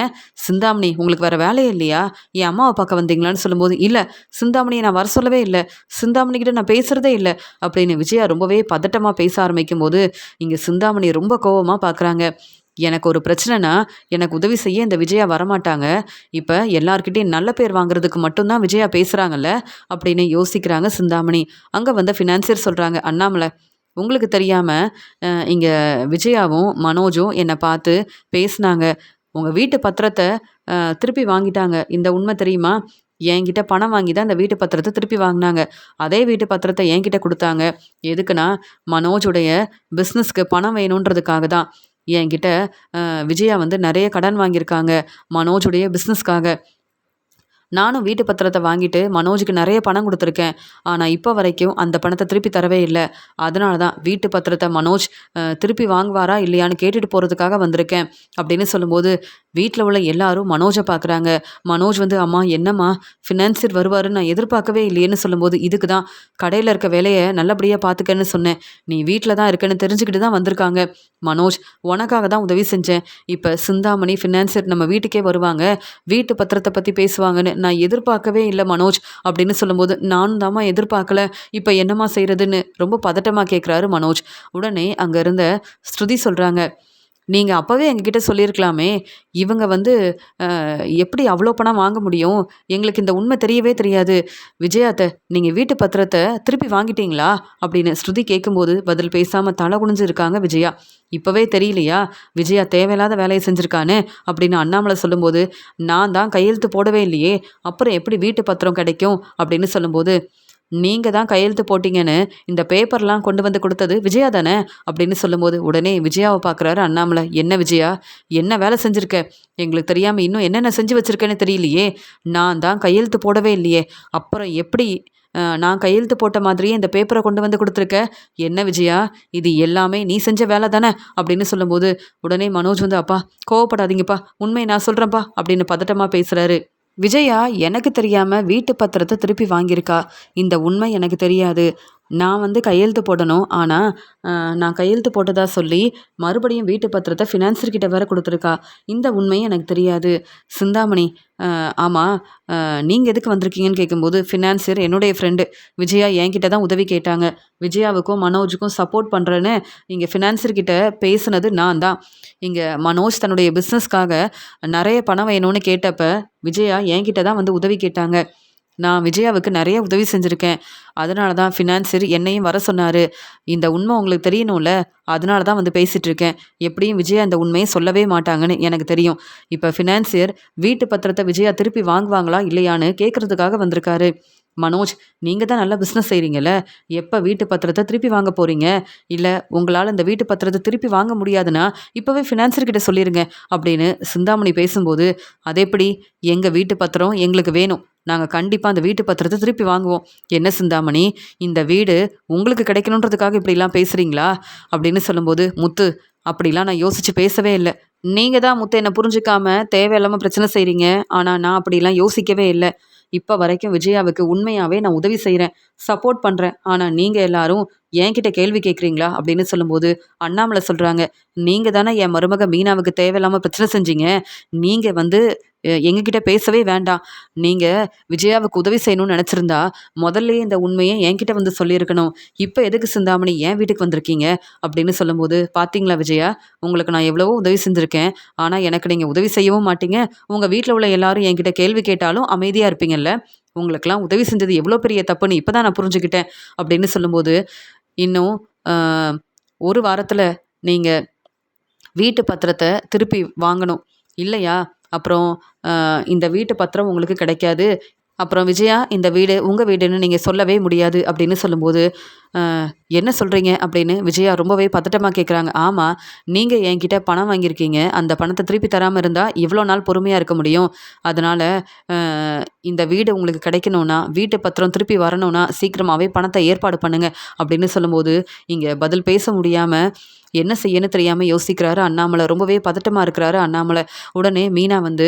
சிந்தாமணி, உங்களுக்கு வேறு வேலையே இல்லையா? என் அம்மாவை பார்க்க வந்தீங்களான்னு சொல்லும்போது, இல்லை, சிந்தாமணியை நான் வர சொல்லவே இல்லை, சிந்தாமணிக்கிட்ட நான் பேசுகிறதே இல்லை அப்படின்னு விஜயா ரொம்பவே பதட்டமாக பேச ஆரம்பிக்கும் போது, இங்கே சிந்தாமணி ரொம்ப கோவமாக பார்க்குறாங்க. எனக்கு ஒரு பிரச்சனைனா எனக்கு உதவி செய்ய இந்த விஜயா வரமாட்டாங்க. இப்போ எல்லார்கிட்டையும் நல்ல பேர் வாங்குறதுக்கு மட்டும்தான் விஜயா பேசுகிறாங்கல்ல அப்படின்னு யோசிக்கிறாங்க சிந்தாமணி. அங்கே வந்த ஃபினான்சியர் சொல்கிறாங்க, அண்ணாமலை, உங்களுக்கு தெரியாமல் இங்கே விஜயாவும் மனோஜும் என்னை பார்த்து பேசுனாங்க. உங்கள் வீட்டு பத்திரத்தை திருப்பி வாங்கிட்டாங்க. இந்த உண்மை தெரியுமா? என்கிட்ட பணம் வாங்கி தான் இந்த வீட்டு பத்திரத்தை திருப்பி வாங்கினாங்க. அதே வீட்டு பத்திரத்தை என்கிட்ட கொடுத்தாங்க. எதுக்குன்னா, மனோஜுடைய பிஸ்னஸ்க்கு பணம் வேணுன்றதுக்காக தான். என்கிட்ட விஜயா வந்து நிறைய கடன் வாங்கியிருக்காங்க மனோஜுடைய பிஸ்னஸ்க்காக. நானும் வீட்டு பத்திரத்தை வாங்கிட்டு மனோஜுக்கு நிறைய பணம் கொடுத்துருக்கேன். ஆனால் இப்போ வரைக்கும் அந்த பணத்தை திருப்பி தரவே இல்லை. அதனால தான் வீட்டு பத்திரத்தை மனோஜ் திருப்பி வாங்குவாரா இல்லையான்னு கேட்டுட்டு போகிறதுக்காக வந்திருக்கேன் அப்படின்னு சொல்லும்போது, வீட்டில் உள்ள எல்லாரும் மனோஜை பார்க்குறாங்க. மனோஜ் வந்து, அம்மா என்னம்மா, ஃபினான்சியர் வருவாருன்னு நான் எதிர்பார்க்கவே இல்லையேன்னு சொல்லும்போது, இதுக்கு தான் கடையில் இருக்க வேலையை நல்லபடியாக பார்த்துக்கன்னு சொன்னேன். நீ வீட்டில் தான் இருக்கன்னு தெரிஞ்சுக்கிட்டு தான் வந்திருக்காங்க. மனோஜ், உனக்காக தான் உதவி செஞ்சேன். இப்போ சிந்தாமணி ஃபினான்சியர் நம்ம வீட்டுக்கே வருவாங்க, வீட்டு பத்திரத்தை பற்றி பேசுவாங்கன்னு நான் எதிர்பார்க்கவே இல்லை மனோஜ் அப்படின்னு சொல்லும்போது, நானும் தாம்மா எதிர்பார்க்கல, இப்போ என்னம்மா செய்கிறதுன்னு ரொம்ப பதட்டமாக கேட்குறாரு மனோஜ். உடனே அங்கே இருந்த ஸ்ருதி சொல்கிறாங்க, நீங்கள் அப்போவே எங்ககிட்ட சொல்லியிருக்கலாமே, இவங்க வந்து எப்படி அவ்வளோ பணம் வாங்க முடியும்? எங்களுக்கு இந்த உண்மை தெரியவே தெரியாது. விஜயாத்த, நீங்கள் வீட்டு பத்திரத்தை திருப்பி வாங்கிட்டீங்களா அப்படின்னு ஸ்ருதி கேட்கும்போது பதில் பேசாமல் தலை குனிஞ்சு இருக்காங்க விஜயா. இப்போவே தெரியலையா விஜயா தேவையில்லாத வேலையை செஞ்சுருக்கான்னு அப்படின்னு அண்ணாமலை சொல்லும்போது, நான் தான் கையெழுத்து போடவே இல்லையே, அப்புறம் எப்படி வீட்டு பத்திரம் கிடைக்கும் அப்படின்னு சொல்லும்போது, நீங்கள் தான் கையெழுத்து போட்டிங்கன்னு இந்த பேப்பர்லாம் கொண்டு வந்து கொடுத்தது விஜயா தானே அப்படின்னு சொல்லும்போது, உடனே விஜயாவை பார்க்குறாரு அண்ணாமலை. என்ன விஜயா, என்ன வேலை செஞ்சுருக்க? எங்களுக்கு தெரியாமல் இன்னும் என்னென்ன செஞ்சு வச்சுருக்கேன்னு தெரியலையே. நான் தான் கையெழுத்து போடவே இல்லையே, அப்புறம் எப்படி நான் கையெழுத்து போட்ட மாதிரியே இந்த பேப்பரை கொண்டு வந்து கொடுத்துருக்க? என்ன விஜயா, இது எல்லாமே நீ செஞ்ச வேலை தானே அப்படின்னு சொல்லும்போது, உடனே மனோஜ் வந்து, அப்பா கோவப்படாதீங்கப்பா, உண்மையை நான் சொல்கிறேன்ப்பா அப்படின்னு பதட்டமாக பேசுகிறாரு. விஜயா எனக்கு தெரியாமல் வீட்டு பத்திரத்தை திருப்பி வாங்கியிருக்கா. இந்த உண்மை எனக்கு தெரியாது. நான் வந்து கையெழுத்து போடணும். ஆனா, நான் கையெழுத்து போட்டதா சொல்லி, மறுபடியும் வீட்டு பத்திரத்த ஃபினான்சர் கிட்ட வேற குடுத்துருக்கா. இந்த உண்மை எனக்கு தெரியாது. சிந்தாமணி, ஆமா, நீங்க எதுக்கு வந்திருக்கீங்கன்னு கேட்கும்போது, ஃபினான்சியர் என்னுடைய ஃப்ரெண்டு. விஜயா என்கிட்ட தான் உதவி கேட்டாங்க. விஜயாவுக்கும், மனோஜுக்கும் சப்போர்ட் பண்றேன்னு இங்க ஃபினான்சர் கிட்ட பேசுனது நான் தான். இங்க மனோஜ் தன்னுடைய பிசினஸ்க்காக நெறைய பணம் வேணும்னு கேட்டப்ப, விஜயா என்கிட்ட தான் வந்து உதவி கேட்டாங்க. நான் விஜயாவுக்கு நெறைய உதவி செஞ்சிருக்கேன். அதனால தான் ஃபினான்சியர் என்னையும் வர சொன்னாரு. இந்த உண்மை உங்களுக்கு தெரியணும்ல, அதனால தான் வந்து பேசிட்டு இருக்கேன். எப்படியும் விஜயா இந்த உண்மைய சொல்லவே மாட்டாங்கன்னு எனக்கு தெரியும். இப்ப ஃபினான்சியர் வீட்டு பத்திரத்த விஜயா திருப்பி வாங்குவாங்களா இல்லையான்னு கேட்கறதுக்காக வந்திருக்காரு. மனோஜ், நீங்க தான் நல்லா பிசினஸ் செய்றீங்கல்ல. எப்ப வீட்டு பத்திரத்த திருப்பி வாங்க போறீங்க? இல்ல உங்களால இந்த வீட்டு பத்திரத்த திருப்பி வாங்க முடியாதுன்னா, இப்பவே ஃபினான்சர் கிட்ட சொல்லிருங்க அப்படின்னு சிந்தாமணி பேசும்போது, அதெப்படி? எங்க வீட்டு பத்திரம் எங்களுக்கு வேணும். நாங்க கண்டிப்பா அந்த வீட்டு பத்திரத்த திருப்பி வாங்குவோம். என்ன சிந்தாமணி, இந்த வீடு உங்களுக்கு கிடைக்கணுன்றதுக்காக இப்படிலாம் பேசுறீங்களா? அப்படின்னு சொல்லும்போது, முத்து, அப்படிலாம் நான் யோசிச்சு பேசவே இல்ல. நீங்க தான் முத்து என்ன புரிஞ்சுக்காம தேவையில்லாம பிரச்சனை செய்றீங்க. ஆனா நான் அப்படிலாம் யோசிக்கவே இல்ல. இப்ப வரைக்கும் விஜயாவுக்கு உண்மையாவே நான் உதவி செய்றேன். சப்போர்ட் பண்றேன். ஆனா நீங்க எல்லாரும் என்கிட்ட கேள்வி கேட்குறீங்களா? அப்படின்னு சொல்லும்போது, அண்ணாமலை சொல்றாங்க, நீங்க தானே என் மருமக மீனாவுக்கு தேவையில்லாம பிரச்சனை செஞ்சீங்க. நீங்க வந்து எங்ககிட்ட பேசவே வேண்டாம். நீங்க விஜயாவுக்கு உதவி செய்யணும்னு நெனச்சிருந்தா, முதல்லயே இந்த உண்மைய என்கிட்ட வந்து சொல்லியிருக்கணும். இப்ப எதுக்கு சிந்தாமணி என் வீட்டுக்கு வந்திருக்கீங்க? அப்படின்னு சொல்லும்போது, பாத்தீங்களா விஜயா, உங்களுக்கு நான் எவ்வளவோ உதவி செஞ்சிருக்கேன். ஆனா எனக்கு நீங்க உதவி செய்யவும் மாட்டீங்க. உங்க வீட்ல உள்ள எல்லாரும் என்கிட்ட கேள்வி கேட்டாலும் அமைதியா இருப்பீங்கல்ல. உங்களுக்கெல்லாம் உதவி செஞ்சது எவ்வளோ பெரிய தப்புன்னு இப்ப தான் நான் புரிஞ்சுக்கிட்டேன். அப்படின்னு சொல்லும்போது, இன்னும் அ 1 வாரத்துல நீங்க வீட்டு பத்திரத்த திருப்பி வாங்கணும். இல்லையா, அப்புறம் இந்த வீட்டு பத்திரம் உங்களுக்கு கிடைக்காது. அப்புறம் விஜயா, இந்த வீடு உங்க வீடுன்னு நீங்க சொல்லவே முடியாது அப்படின்னு சொல்லும்போது, "அ என்ன சொல்றீங்க?" அப்படின்னு விஜயா ரொம்பவே பதட்டமா கேட்குறாங்க. "ஆமா, நீங்க என்கிட்ட பணம் வாங்கியிருக்கீங்க. அந்த பணத்த திருப்பி தராம இருந்தா எவ்வளோ நாள் பொறுமையா இருக்க முடியும்? அதனால அ இந்த வீடு உங்களுக்கு கிடைக்கணும்னா, வீட்டு பத்திரம் திருப்பி வரணும்னா, சீக்கிரமாவே பணத்த ஏற்பாடு பண்ணுங்க." அப்படின்னு சொல்லும்போது, இங்க பதில் பேச முடியாம, என்ன செய்யன்னு தெரியாம யோசிக்கிறாரு அண்ணாமலை. ரொம்பவே பதட்டமா இருக்கிறாரு அண்ணாமலை. உடனே மீனா வந்து,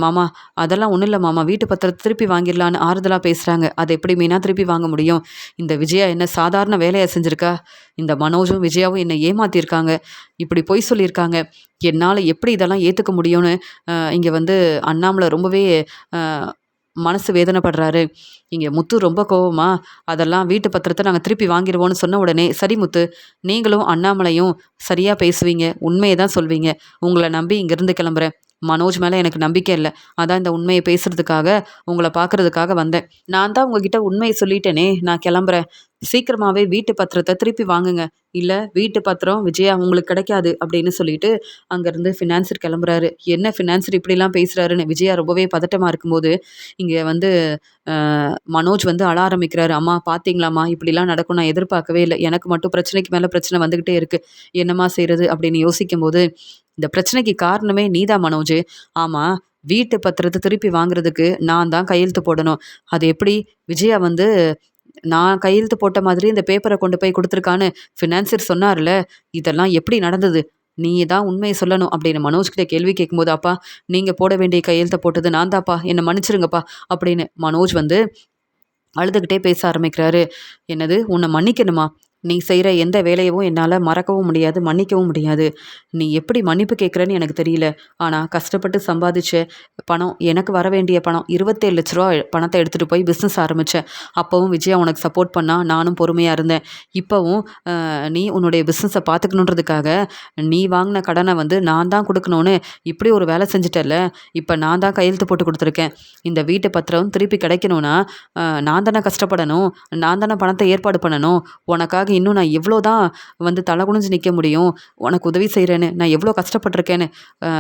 மாமா, அதெல்லாம் ஒண்ணும் இல்ல மாமா. வீட்டு பத்திரத்த திருப்பி வாங்கிடலான்னு ஆறுதலா பேசுறாங்க. அது எப்படி மீனா திருப்பி வாங்க முடியும்? இந்த விஜயா என்ன சாதாரண வேலையா செஞ்சிருக்கா? இந்த மனோஜும், விஜயாவும் என்ன ஏமாத்தியிருக்காங்க. இப்படி பொய் சொல்லியிருக்காங்க. என்னால எப்படி இதெல்லாம் ஏத்துக்க முடியும்னு, இங்க வந்து அண்ணாமலை ரொம்பவே அ மனசு வேதனைப்படுறாரு. இங்க முத்து ரொம்ப கோவமா, அதெல்லாம் வீட்டு பத்திரத்த நாங்க திருப்பி வாங்கிருவோம்னு சொன்ன உடனே, சரி முத்து, நீங்களும் அண்ணாமலையும் சரியா பேசுவீங்க. உண்மைய தான் சொல்வீங்க. உங்கள நம்பி இங்கிருந்து கிளம்புறேன். மனோஜ் மேல எனக்கு நம்பிக்கை இல்ல. அதான் இந்த உண்மைய பேசுறதுக்காக, உங்கள பார்க்கறதுக்காக வந்தேன். நான் தான் உங்ககிட்ட உண்மைய சொல்லிட்டேனே! நான் கிளம்புறேன். சீக்கிரமாவே வீட்டு பத்திரத்த திருப்பி வாங்குங்க. இல்ல வீட்டு பத்திரம் விஜயா உங்களுக்கு கிடைக்காது அப்படின்னு சொல்லிட்டு, அங்கருந்து ஃபினான்சர் கிளம்புறாரு. என்ன ஃபினான்சர் இப்படிலாம் பேசுறாருன்னு விஜயா ரொம்பவே பதட்டமா இருக்கும்போது, இங்க வந்து அ மனோஜ் வந்து அழ ஆரம்பிக்கிறாரு. "அம்மா பார்த்தீங்களாம்மா, இப்படிலாம் நடக்கும் நான் எதிர்பார்க்கவே இல்ல. எனக்கு மட்டும் பிரச்சனைக்கு மேல பிரச்சனை வந்துகிட்டே இருக்கு. என்னம்மா செய்றது?" அப்படின்னு யோசிக்கும்போது, "இந்த பிரச்சனைக்கு காரணமே நீதான் மனோஜு. ஆமா, வீட்டு பத்திரத்த திருப்பி வாங்குறதுக்கு நான் தான் கையெழுத்து போடணும். அது எப்படி விஜயா வந்து நான் கையெழுத்து போட்ட மாதிரி இந்த பேப்பர கொண்டு போய் குடுத்துருக்கான்னு ஃபினான்சியர் சொன்னார்ல. இதெல்லாம் எப்படி நடந்தது? நீ தான் உண்மைய சொல்லணும்." அப்படின்னு மனோஜ் கிட்ட கேள்வி கேட்கும்போது, "அப்பா, நீங்க போட வேண்டிய கையெழுத்த போட்டது நான் தான்ப்பா. என்ன மன்னிச்சிருங்கப்பா." அப்படின்னு மனோஜ் வந்து அழுதுகிட்டே பேச ஆரம்பிக்கிறாரு. "என்னது? உன்ன மன்னிக்கணுமா? நீ செய்ற எந்த வேலையவும் என்னால மறக்கவும் முடியாது, மன்னிக்கவும் முடியாது. நீ எப்படி மன்னிப்பு கேட்குறன்னு எனக்கு தெரியல. ஆனா கஷ்டப்பட்டு சம்பாதிச்ச பணம், எனக்கு வர வேண்டிய பணம் ரூ. 27,00,000 பணத்த எடுத்துட்டு போய் பிசினஸ் ஆரம்பிச்சேன். அப்பவும் விஜயா உனக்கு சப்போர்ட் பண்ணா, நானும் பொறுமையா இருந்தேன். இப்பவும் நீ உன்னுடைய பிசினஸ பார்த்துக்கணுன்றதுக்காக, நீ வாங்குன கடன வந்து நான் தான் குடுக்கணும்னு இப்படி ஒரு வேலை செஞ்சுட்டல்ல. இப்ப நான் தான் கையெழுத்து போட்டு குடுத்துருக்கேன். இந்த வீட்டு பத்திரம் திருப்பி கிடைக்கணும்னா, நான் தானே கஷ்டப்படணும். நான் தானே பணத்த ஏற்பாடு பண்ணணும். உனக்காக இன்னும் நான் எவ்வளோ தான் வந்து தலை குனிஞ்சு நிக்க முடியும். உனக்கு உதவி செய்றேன்னு, நான் எவ்வளோ கஷ்டப்பட்டுருக்கேன்னு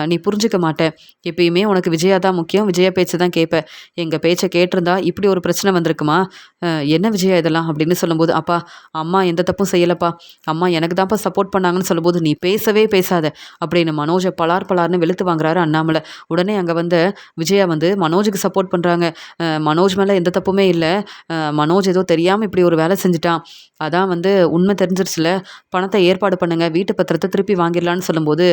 நீ புரிஞ்சுக்க மாட்ட. எப்பயுமே உனக்கு விஜயா தான் முக்கியம். விஜயா பேச்ச தான் கேட்ப. எங்க பேச்ச கேட்டிருந்தா இப்படி ஒரு பிரச்சனை வந்திருக்குமா? என்ன விஜயா இதெல்லாம்?" அப்படின்னு சொல்லும்போது, "அப்பா, அம்மா எந்த தப்பும் செய்யலப்பா. அம்மா எனக்கு தான்ப்பா சப்போர்ட் பண்ணாங்கன்னு" சொல்லும்போது, "நீ பேசவே பேசாத." அப்படின்னு மனோஜ பலார் பலார்ன்னு வெளுத்து வாங்குறாரு அண்ணாமலை. உடனே அங்க வந்த விஜயா வந்து மனோஜுக்கு சப்போர்ட் பண்றாங்க. மனோஜ் மேல எந்த தப்புமே இல்ல. மனோஜ் ஏதோ தெரியாம இப்படி ஒரு வேலை செஞ்சுட்டான். அதான் வந்து உண்மை தெரிஞ்சிருச்சுல, பணத்த ஏற்பாடு பண்ணுங்க. வீட்டு பத்திரத்த திருப்பி வாங்கிடலான்னு சொல்லும்போது,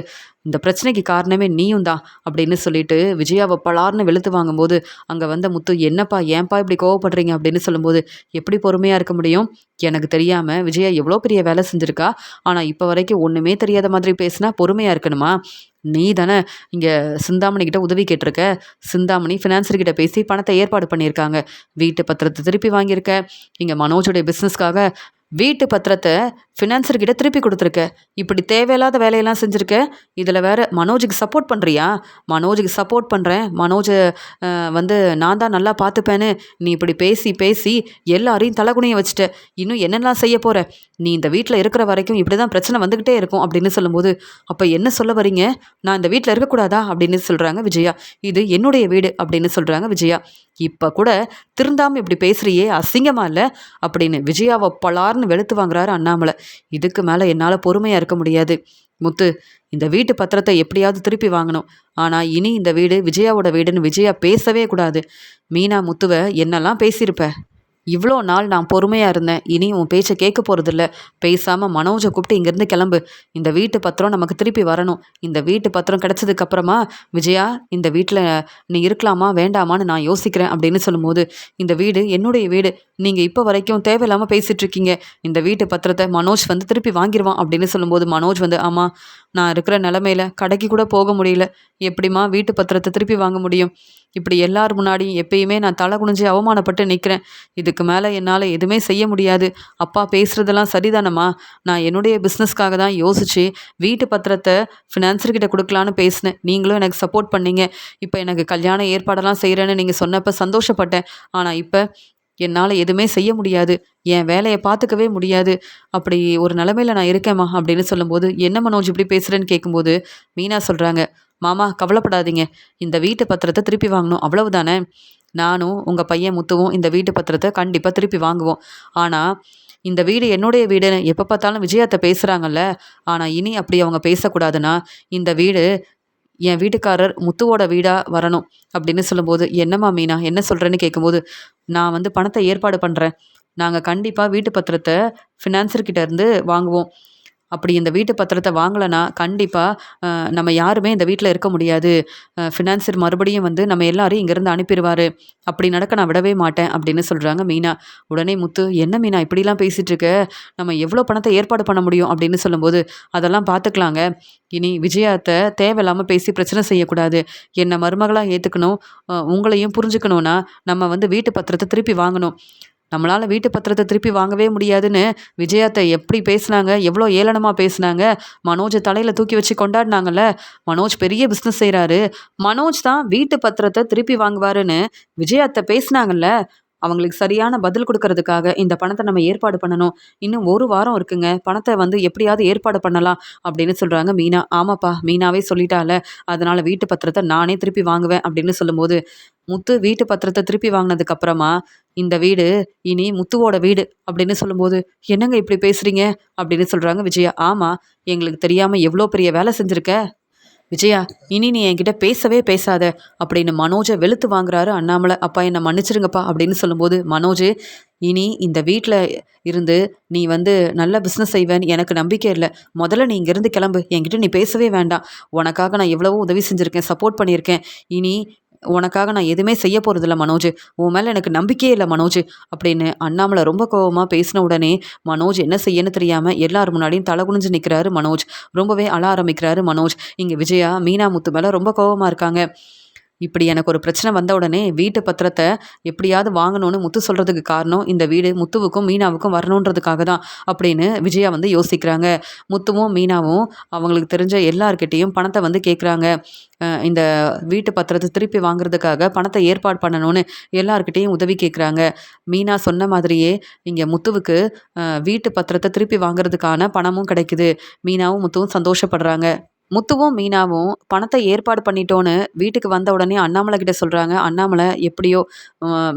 "இந்த பிரச்சனைக்கு காரணமே நீயும் தான்" அப்படின்னு சொல்லிட்டு விஜயாவ பலார்ன்னு வெளுத்து வாங்கும்போது, அங்க வந்த முத்து, "என்னப்பா, ஏன்பா இப்படி கோவப்படுறீங்க?" அப்படின்னு சொல்லும்போது, "எப்படி பொறுமையா இருக்க முடியும்? எனக்கு தெரியாம விஜயா எவ்வளோ பெரிய வேலை செஞ்சிருக்கா. ஆனா இப்ப வரைக்கும் ஒண்ணுமே தெரியாத மாதிரி பேசினா பொறுமையா இருக்கணுமா? நீ தானே இங்க சிந்தாமணி கிட்ட உதவி கேட்டிருக்க. சிந்தாமணி ஃபினான்சர் கிட்ட பேசி பணத்த ஏற்பாடு பண்ணியிருக்காங்க. வீட்டு பத்திரத்த திருப்பி வாங்கியிருக்க. இங்க மனோஜுடைய பிசினஸ்க்காக வீட்டு பத்திரத்த ஃபினான்சர் கிட்ட திருப்பி குடுத்துருக்க. இப்படி தேவையில்லாத வேலையெல்லாம் செஞ்சிருக்க. இதுல வேற மனோஜுக்கு சப்போர்ட் பண்றியா? மனோஜுக்கு சப்போர்ட் பண்றேன். மனோஜ வந்து நான் தான் நல்லா பார்த்துப்பேன்னு நீ இப்படி பேசி பேசி எல்லாரையும் தலகுனிய வச்சுட்ட. இன்னும் என்னெல்லாம் செய்ய போற? நீ இந்த வீட்ல இருக்கிற வரைக்கும் இப்படிதான் பிரச்சனை வந்துகிட்டே இருக்கும்" அப்படின்னு சொல்லும்போது, "அப்ப என்ன சொல்ல வரீங்க? நான் இந்த வீட்ல இருக்கக்கூடாதா?" அப்படின்னு சொல்றாங்க விஜயா. "இது என்னுடைய வீடு" அப்படின்னு சொல்றாங்க விஜயா. "இப்ப கூட திருந்தாம இப்படி பேசுறியே, அசிங்கமா இல்ல?" அப்படின்னு விஜயாவ பலார்ன்னு வெளுத்து வாங்குறாரு அண்ணாமலை. "இதுக்கு மேல என்னால பொறுமையா இருக்க முடியாது. முத்து, இந்த வீட்டு பத்திரத்தை எப்படியாவது திருப்பி வாங்கணும். ஆனா இனி இந்த வீடு விஜயாவோட வீடுன்னு விஜயா பேசவே கூடாது. மீனா முத்துவ என்னெல்லாம் பேசியிருப்ப. இவ்வளோ நாள் நான் பொறுமையா இருந்தேன். இனி உன் பேச்ச கேட்க போறதில்ல. பேசாம மனோஜ கூப்பிட்டு இங்கேருந்து கிளம்பு. இந்த வீட்டு பத்திரம் நமக்கு திருப்பி வரணும். இந்த வீட்டு பத்திரம் கிடைச்சதுக்கு அப்புறமா விஜயா, இந்த வீட்ல நீ இருக்கலாமா வேண்டாமான்னு நான் யோசிக்கிறேன்" அப்படின்னு சொல்லும்போது, "இந்த வீடு என்னுடைய வீடு. நீங்க இப்ப வரைக்கும் தேவையில்லாம பேசிட்டு இருக்கீங்க. இந்த வீட்டு பத்திரத்த மனோஜ் வந்து திருப்பி வாங்கிருவான்" அப்படின்னு சொல்லும்போது, மனோஜ் வந்து, "ஆமா, நான் இருக்கிற நிலைமையில கடைக்கு கூட போக முடியல. எப்படிம்மா வீட்டு பத்திரத்த திருப்பி வாங்க முடியும்? இப்படி எல்லார் முன்னாடியும் எப்பயுமே நான் தலை குனிஞ்சு அவமானப்பட்டு நிக்கிறேன். இதுக்கு மேல என்னால எதுவுமே செய்ய முடியாது. அப்பா பேசுறதெல்லாம் சரிதானம்மா? நான் என்னுடைய பிஸ்னஸ்க்காக தான் யோசிச்சு வீட்டு பத்திரத்த ஃபினான்சர் கிட்ட குடுக்கலான்னு பேசினேன். நீங்களும் எனக்கு சப்போர்ட் பண்ணீங்க. இப்ப எனக்கு கல்யாண ஏற்பாடெல்லாம் செய்றேன்னு நீங்க சொன்னப்ப சந்தோஷப்பட்டேன். ஆனா இப்ப என்னால எதுவுமே செய்ய முடியாது. என் வேலைய பார்த்துக்கவே முடியாது. அப்படி ஒரு நிலைமையில நான் இருக்கேன்ம்மா" அப்படின்னு சொல்லும்போது, "என்ன மனோஜ் இப்படி பேசுறேன்னு?" கேட்கும்போது, மீனா சொல்றாங்க, "மாமா கவலைப்படாதீங்க. இந்த வீட்டு பத்திரத்த திருப்பி வாங்கணும். அவ்வளவுதானே? நானும் உங்க பையன் முத்துவும் இந்த வீட்டு பத்திரத்த கண்டிப்பா திருப்பி வாங்குவோம். ஆனா இந்த வீடு என்னுடைய வீடுன்னு எப்ப பார்த்தாலும் விஜயா அத்தை பேசுறாங்கல்ல. ஆனா இனி அப்படி அவங்க பேசக்கூடாதுன்னா, இந்த வீடு என் வீட்டுக்காரர் முத்துவோட வீடா வரணும்" அப்படின்னு சொல்லும்போது, "என்னம்மா மீனா, என்ன சொல்றேன்னு?" கேட்கும்போது, "நான் வந்து பணத்த ஏற்பாடு பண்றேன். நாங்க கண்டிப்பா வீட்டு பத்திரத்த ஃபினான்சர் கிட்ட இருந்து வாங்குவோம். அப்படி இந்த வீட்டு பத்திரத்த வாங்கலனா, கண்டிப்பா நம்ம யாருமே இந்த வீட்ல இருக்க முடியாது. ஃபினான்சர் மறுபடியும் வந்து நம்ம எல்லாரையும் இங்கேருந்து அனுப்பிருவாரு. அப்படி நடக்க நான் விடவே மாட்டேன்" அப்படின்னு சொல்றாங்க மீனா. உடனே முத்து, "என்ன மீனா இப்படிலாம் பேசிட்டு இருக்க? நம்ம எவ்வளோ பணத்த ஏற்பாடு பண்ண முடியும்?" அப்படின்னு சொல்லும்போது, "அதெல்லாம் பார்த்துக்கலாங்க. இனி விஜயா அத்த தேவையில்லாம பேசி பிரச்சனை செய்யக்கூடாது. என்ன மருமகளா ஏத்துக்கணும். உங்களையும் புரிஞ்சுக்கணும்னா, நம்ம வந்து வீட்டு பத்திரத்த திருப்பி வாங்கணும். நம்மளால வீட்டு பத்திரத்த திருப்பி வாங்கவே முடியாதுன்னு விஜயா அத்தை எப்படி பேசுனாங்க, எவ்வளோ ஏளனமா பேசுனாங்க. மனோஜ தலையில தூக்கி வச்சு கொண்டாடினாங்கல்ல. மனோஜ் பெரிய பிசினஸ் செய்றாரு. மனோஜ் தான் வீட்டு பத்திரத்த திருப்பி வாங்குவாருன்னு விஜயா அத்தை பேசுனாங்கல்ல. அவங்களுக்கு சரியான பதில் குடுக்கறதுக்காக இந்த பணத்த நம்ம ஏற்பாடு பண்ணணும். இன்னும் 1 வாரம் இருக்குங்க. பணத்த வந்து எப்படியாவது ஏற்பாடு பண்ணலாம்" அப்படின்னு சொல்றாங்க மீனா. "ஆமாப்பா, மீனாவே சொல்லிட்டால. அதனால வீட்டு பத்திரத்த நானே திருப்பி வாங்குவேன்" அப்படின்னு சொல்லும்போது, முத்து வீட்டு பத்திரத்த திருப்பி வாங்குனதுக்கு அப்புறமா, "இந்த வீடு இனி முத்துவோட வீடு" அப்படின்னு சொல்லும்போது, "என்னங்க இப்படி பேசுறீங்க?" அப்படின்னு சொல்றாங்க விஜயா. "ஆமா, எங்களுக்கு தெரியாம எவ்வளோ பெரிய வேலை செஞ்சிருக்க. விஜயா, இனி நீ என்கிட்ட பேசவே பேசாத" அப்படின்னு மனோஜ வெளுத்து வாங்குறாரு அண்ணாமலை. "அப்பா என்ன மன்னிச்சிருங்கப்பா" அப்படின்னு சொல்லும்போது, மனோஜ், "இனி இந்த வீட்ல இருந்து நீ வந்து நல்ல பிசினஸ் செய்வேன்னு எனக்கு நம்பிக்கை இல்ல. முதல்ல நீ இங்கேருந்து கிளம்பு. என்கிட்ட நீ பேசவே வேண்டாம். உனக்காக நான் எவ்வளவோ உதவி செஞ்சிருக்கேன், சப்போர்ட் பண்ணியிருக்கேன். இனி உனக்காக நான் எதுவுமே செய்ய போறதில்ல மனோஜ். உன் மேல எனக்கு நம்பிக்கையே இல்ல மனோஜ்" அப்படின்னு அண்ணாமலை ரொம்ப கோவமா பேசின உடனே, மனோஜ் என்ன செய்யன்னு தெரியாம எல்லார் முன்னாடியும் தலை குனிஞ்சு நிற்கிறாரு மனோஜ். ரொம்பவே அழ ஆரம்பிக்கிறாரு மனோஜ். இங்க விஜயா மீனா முத்து மேல ரொம்ப கோவமா இருக்காங்க. இப்படி எனக்கு ஒரு பிரச்சனை வந்த உடனே வீட்டு பத்திரத்த எப்படியாவது வாங்கணும்னு முத்து சொல்றதுக்கு காரணம், இந்த வீடு முத்துவுக்கும் மீனாவுக்கும் வரணுன்றதுக்காக தான் அப்படின்னு விஜயா வந்து யோசிக்கிறாங்க. முத்துவும் மீனாவும் அவங்களுக்கு தெரிஞ்ச எல்லார்கிட்டயும் பணத்த வந்து கேட்குறாங்க. இந்த வீட்டு பத்திரத்த திருப்பி வாங்குறதுக்காக பணத்த ஏற்பாடு பண்ணணும்னு எல்லார்கிட்டயும் உதவி கேட்குறாங்க. மீனா சொன்ன மாதிரியே இங்க முத்துவுக்கு வீட்டு பத்திரத்த திருப்பி வாங்குறதுக்கான பணமும் கிடைக்குது. மீனாவும் முத்துவும் சந்தோஷப்படுறாங்க. முத்துவும் மீனாவும் பணத்தை ஏற்பாடு பண்ணிட்டோன்னு வீட்டுக்கு வந்த உடனே அண்ணாமலை கிட்ட சொல்கிறாங்க. அண்ணாமலை எப்படியோ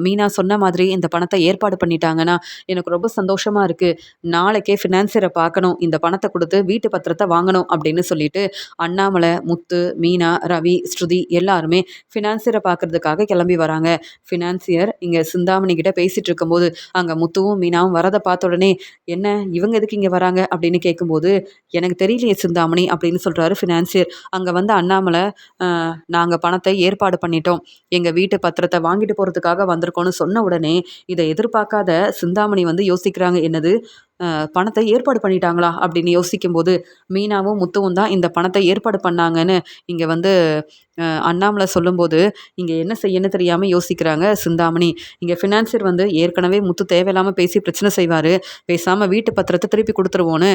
மீனா சொன்ன மாதிரி இந்த பணத்தை ஏற்பாடு பண்ணிட்டாங்கன்னா எனக்கு ரொம்ப சந்தோஷமாக இருக்குது. நாளைக்கே ஃபினான்சியரை பார்க்கணும், இந்த பணத்தை கொடுத்து வீட்டு பத்திரத்தை வாங்கணும் அப்படின்னு சொல்லிட்டு அண்ணாமலை, முத்து, மீனா, ரவி, ஸ்ருதி எல்லாருமே ஃபினான்சியரை பார்க்கறதுக்காக கிளம்பி வராங்க. ஃபினான்சியர் இங்கே சிந்தாமணி கிட்ட பேசிகிட்டு இருக்கும்போது அங்கே முத்துவும் மீனாவும் வரதை பார்த்த உடனே என்ன இவங்க எதுக்கு இங்கே வராங்க அப்படின்னு கேட்கும்போது எனக்கு தெரியலையே சிந்தாமணி அப்படின்னு சொல்கிறாரு ஃபினான்சியர். அங்கே வந்து அண்ணாமலை நாங்கள் பணத்தை ஏற்பாடு பண்ணிட்டோம், எங்கள் வீட்டு பத்திரத்தை வாங்கிட்டு போகிறதுக்காக வந்திருக்கோன்னு சொன்ன உடனே இதை எதிர்பார்க்காத சிந்தாமணி வந்து யோசிக்கிறாங்க. என்னது பணத்தை ஏற்பாடு பண்ணிட்டாங்களா அப்படின்னு யோசிக்கும்போது மீனாவும் முத்துவும் தான் இந்த பணத்தை ஏற்பாடு பண்ணாங்கன்னு இங்கே வந்து அண்ணாமலை சொல்லும்போது இங்கே என்ன செய்யன்னு தெரியாமல் யோசிக்கிறாங்க சிந்தாமணி. இங்கே ஃபினான்சியர் வந்து ஏற்கனவே முத்து தேவையில்லாமல் பேசி பிரச்சனை செய்வார், பேசாமல் வீட்டு பத்திரத்தை திருப்பி கொடுத்துருவோன்னு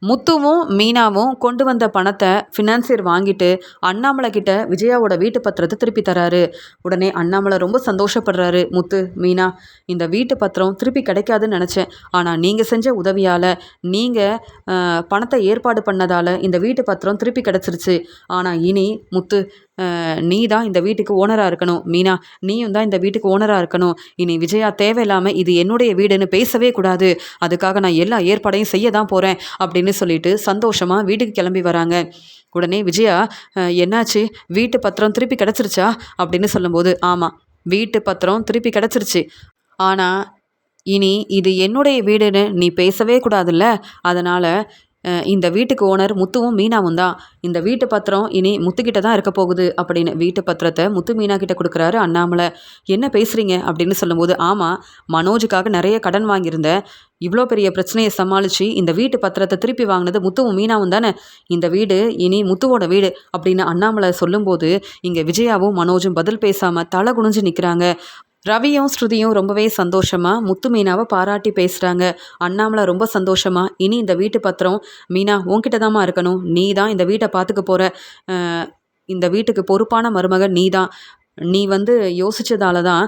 முத்துவும் மீனாவும் கொண்டு வந்த பணத்தை ஃபினான்சியர் வாங்கிட்டு அண்ணாமலை கிட்ட விஜயாவோட வீட்டு பத்திரத்தை திருப்பி தராரு. உடனே அண்ணாமலை ரொம்ப சந்தோஷப்படுறாரு. முத்து, மீனா, இந்த வீட்டு பத்திரம் திருப்பி கிடைக்காதுன்னு நினச்சேன், ஆனால் நீங்கள் செஞ்ச உதவியால், நீங்கள் பணத்தை ஏற்பாடு பண்ணதால் இந்த வீட்டு பத்திரம் திருப்பி கிடச்சிருச்சு. ஆனால் இனி முத்து நீ தான் இந்த வீட்டுக்கு ஓனராக இருக்கணும், மீனா நீயும் தான் இந்த வீட்டுக்கு ஓனராக இருக்கணும். இனி விஜயா தேவையில்லாமல் இது என்னுடைய வீடுன்னு பேசவே கூடாது, அதுக்காக நான் எல்லா ஏற்பாடையும் செய்ய தான் போகிறேன் அப்படின்னு சொல்லிட்டு சந்தோஷமாக வீட்டுக்கு கிளம்பி வராங்க. உடனே விஜயா என்னாச்சு, வீட்டு பத்திரம் திருப்பி கிடச்சிருச்சா அப்படின்னு சொல்லும்போது ஆமாம், வீட்டு பத்திரம் திருப்பி கிடச்சிருச்சு, ஆனால் இனி இது என்னுடைய வீடுன்னு நீ பேசவே கூடாதுல்ல, அதனால் இந்த வீட்டுக்கு ஓனர் முத்துவும் மீனாவும் தான், இந்த வீட்டு பத்திரம் இனி முத்துக்கிட்ட தான் இருக்க போகுது அப்படின்னு வீட்டு பத்திரத்தை முத்து மீனா கிட்ட கொடுக்குறாரு அண்ணாமலை. என்ன பேசுகிறீங்க அப்படின்னு சொல்லும்போது ஆமாம், மனோஜுக்காக நிறைய கடன் வாங்கியிருந்தேன், இவ்வளோ பெரிய பிரச்சனையை சமாளித்து இந்த வீட்டு பத்திரத்தை திருப்பி வாங்கினது முத்துவும் மீனாவும் தானே, இந்த வீடு இனி முத்துவோட வீடு அப்படின்னு அண்ணாமலை சொல்லும்போது இங்கே விஜயாவும் மனோஜும் பதில் பேசாமல் தலை குனிஞ்சு நிற்கிறாங்க. ரவியும் ஸ்ருதியும் ரொம்பவே சந்தோஷமாக முத்து மீனாவை பாராட்டி பேசுகிறாங்க. அண்ணாமலை ரொம்ப சந்தோஷமாக இனி இந்த வீட்டு பத்திரம் மீனா உன்கிட்ட தாம்மா இருக்கணும், நீ தான் இந்த வீட்டை பார்த்துக்க போகிற, இந்த வீட்டுக்கு பொறுப்பான மருமகன் நீ தான், நீ வந்து யோசித்ததால தான்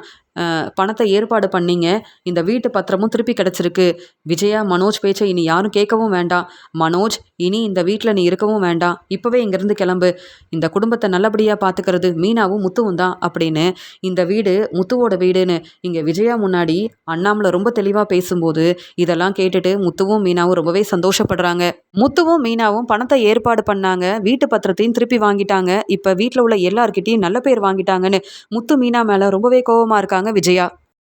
பணத்தை ஏற்பாடு பண்ணீங்க, இந்த வீட்டு பத்திரமும் திருப்பி கிடச்சிருக்கு. விஜயா மனோஜ் பேச்சை இனி யாரும் கேட்கவும் வேண்டாம், மனோஜ் இனி இந்த வீட்டில் நீ இருக்கவும் வேண்டாம், இப்போவே இங்கேருந்து கிளம்பு, இந்த குடும்பத்தை நல்லபடியாக பார்த்துக்கிறது மீனாவும் முத்துவும் தான் அப்படின்னு இந்த வீடு முத்துவோட வீடுன்னு இங்கே விஜயா முன்னாடி அண்ணாமலை ரொம்ப தெளிவாக பேசும்போது இதெல்லாம் கேட்டுட்டு முத்துவும் மீனாவும் ரொம்பவே சந்தோஷப்படுறாங்க. முத்துவும் மீனாவும் பணத்தை ஏற்பாடு பண்ணாங்க, வீட்டு பத்திரத்தையும் திருப்பி வாங்கிட்டாங்க, இப்போ வீட்டில் உள்ள எல்லார்கிட்டையும் நல்ல பேர் வாங்கிட்டாங்கன்னு முத்து மீனா மேலே ரொம்பவே கோபமாக இருக்காங்க விஜயா.